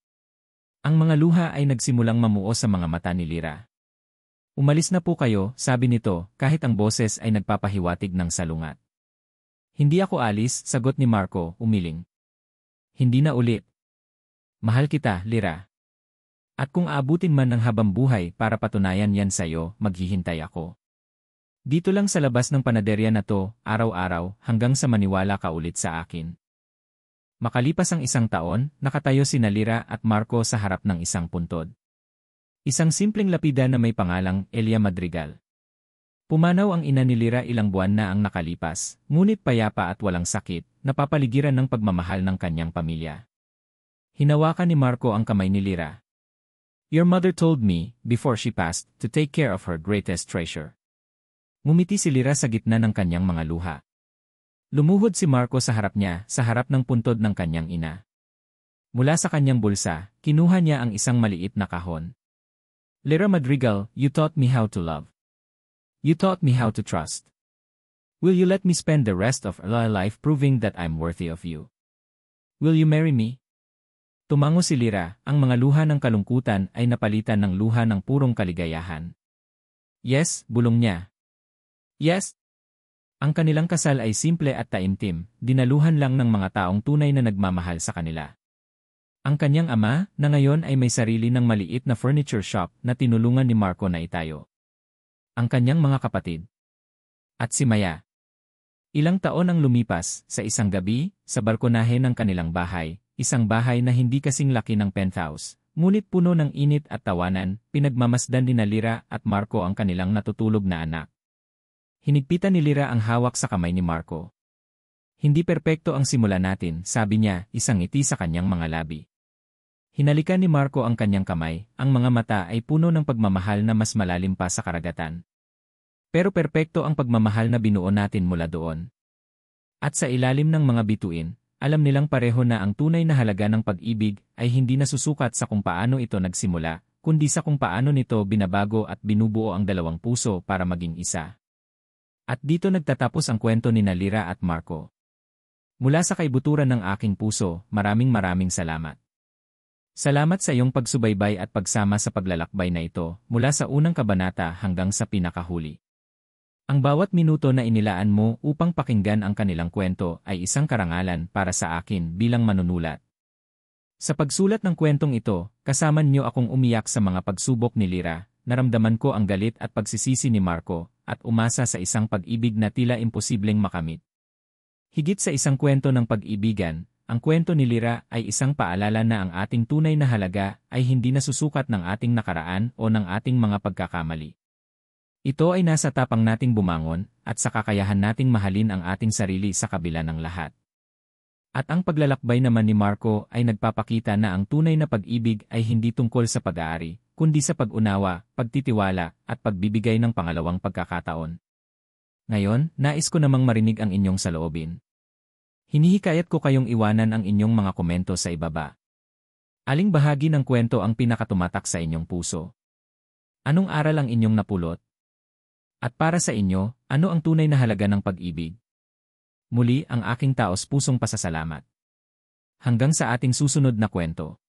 Ang mga luha ay nagsimulang mamuo sa mga mata ni Lyra. Umalis na po kayo, sabi nito, kahit ang boses ay nagpapahiwatig ng salungat. Hindi ako alis, sagot ni Marco, umiling. Hindi na ulit. Mahal kita, Lyra. At kung aabutin man ng habang buhay para patunayan yan sa'yo, maghihintay ako. Dito lang sa labas ng panaderya na to, araw-araw, hanggang sa maniwala ka ulit sa akin. Makalipas ang 1 taon, nakatayo sina Lyra at Marco sa harap ng isang puntod. Isang simpleng lapida na may pangalang Elia Madrigal. Pumanaw ang ina ni Lyra ilang buwan na ang nakalipas, ngunit payapa at walang sakit, napapaligiran ng pagmamahal ng kanyang pamilya. Hinawakan ni Marco ang kamay ni Lyra. Your mother told me, before she passed, to take care of her greatest treasure. Ngumiti si Lyra sa gitna ng kanyang mga luha. Lumuhod si Marco sa harap niya, sa harap ng puntod ng kanyang ina. Mula sa kanyang bulsa, kinuha niya ang isang maliit na kahon. Lyra Madrigal, you taught me how to love. You taught me how to trust. Will you let me spend the rest of my life proving that I'm worthy of you? Will you marry me? Tumango si Lyra, ang mga luha ng kalungkutan ay napalitan ng luha ng purong kaligayahan. Yes, bulong niya. Yes. Ang kanilang kasal ay simple at taimtim, dinaluhan lang ng mga taong tunay na nagmamahal sa kanila. Ang kanyang ama, na ngayon ay may sarili ng maliit na furniture shop na tinulungan ni Marco na itayo. Ang kanyang mga kapatid. At si Maya. Ilang taon ang lumipas, sa isang gabi, sa balkonahe ng kanilang bahay, isang bahay na hindi kasing laki ng penthouse, ngunit puno ng init at tawanan, pinagmamasdan ni Lyra at Marco ang kanilang natutulog na anak. Hinigpitan ni Lyra ang hawak sa kamay ni Marco. Hindi perpekto ang simula natin, sabi niya, isang ngiti sa kanyang mga labi. Hinalikan ni Marco ang kanyang kamay, ang mga mata ay puno ng pagmamahal na mas malalim pa sa karagatan. Pero perpekto ang pagmamahal na binuo natin mula doon. At sa ilalim ng mga bituin, alam nilang pareho na ang tunay na halaga ng pag-ibig ay hindi nasusukat sa kung paano ito nagsimula, kundi sa kung paano nito binabago at binubuo ang dalawang puso para maging isa. At dito nagtatapos ang kwento ni Lyra at Marco. Mula sa kaibuturan ng aking puso, maraming salamat. Salamat sa iyong pagsubaybay at pagsama sa paglalakbay na ito, mula sa unang kabanata hanggang sa pinakahuli. Ang bawat minuto na inilaan mo upang pakinggan ang kanilang kwento ay isang karangalan para sa akin bilang manunulat. Sa pagsulat ng kwentong ito, kasama niyo akong umiyak sa mga pagsubok ni Lyra, naramdaman ko ang galit at pagsisisi ni Marco, at umasa sa isang pag-ibig na tila imposibleng makamit. Higit sa isang kwento ng pag-ibigan, ang kwento ni Lyra ay isang paalala na ang ating tunay na halaga ay hindi nasusukat ng ating nakaraan o ng ating mga pagkakamali. Ito ay nasa tapang nating bumangon at sa kakayahan nating mahalin ang ating sarili sa kabila ng lahat. At ang paglalakbay naman ni Marco ay nagpapakita na ang tunay na pag-ibig ay hindi tungkol sa pag-aari, kundi sa pag-unawa, pagtitiwala, at pagbibigay ng pangalawang pagkakataon. Ngayon, nais ko namang marinig ang inyong saloobin. Hinihikayat ko kayong iwanan ang inyong mga komento sa ibaba. Aling bahagi ng kwento ang pinakatumatak sa inyong puso? Anong aral ang inyong napulot? At para sa inyo, ano ang tunay na halaga ng pag-ibig? Muli ang aking taos-pusong pasasalamat. Hanggang sa ating susunod na kwento.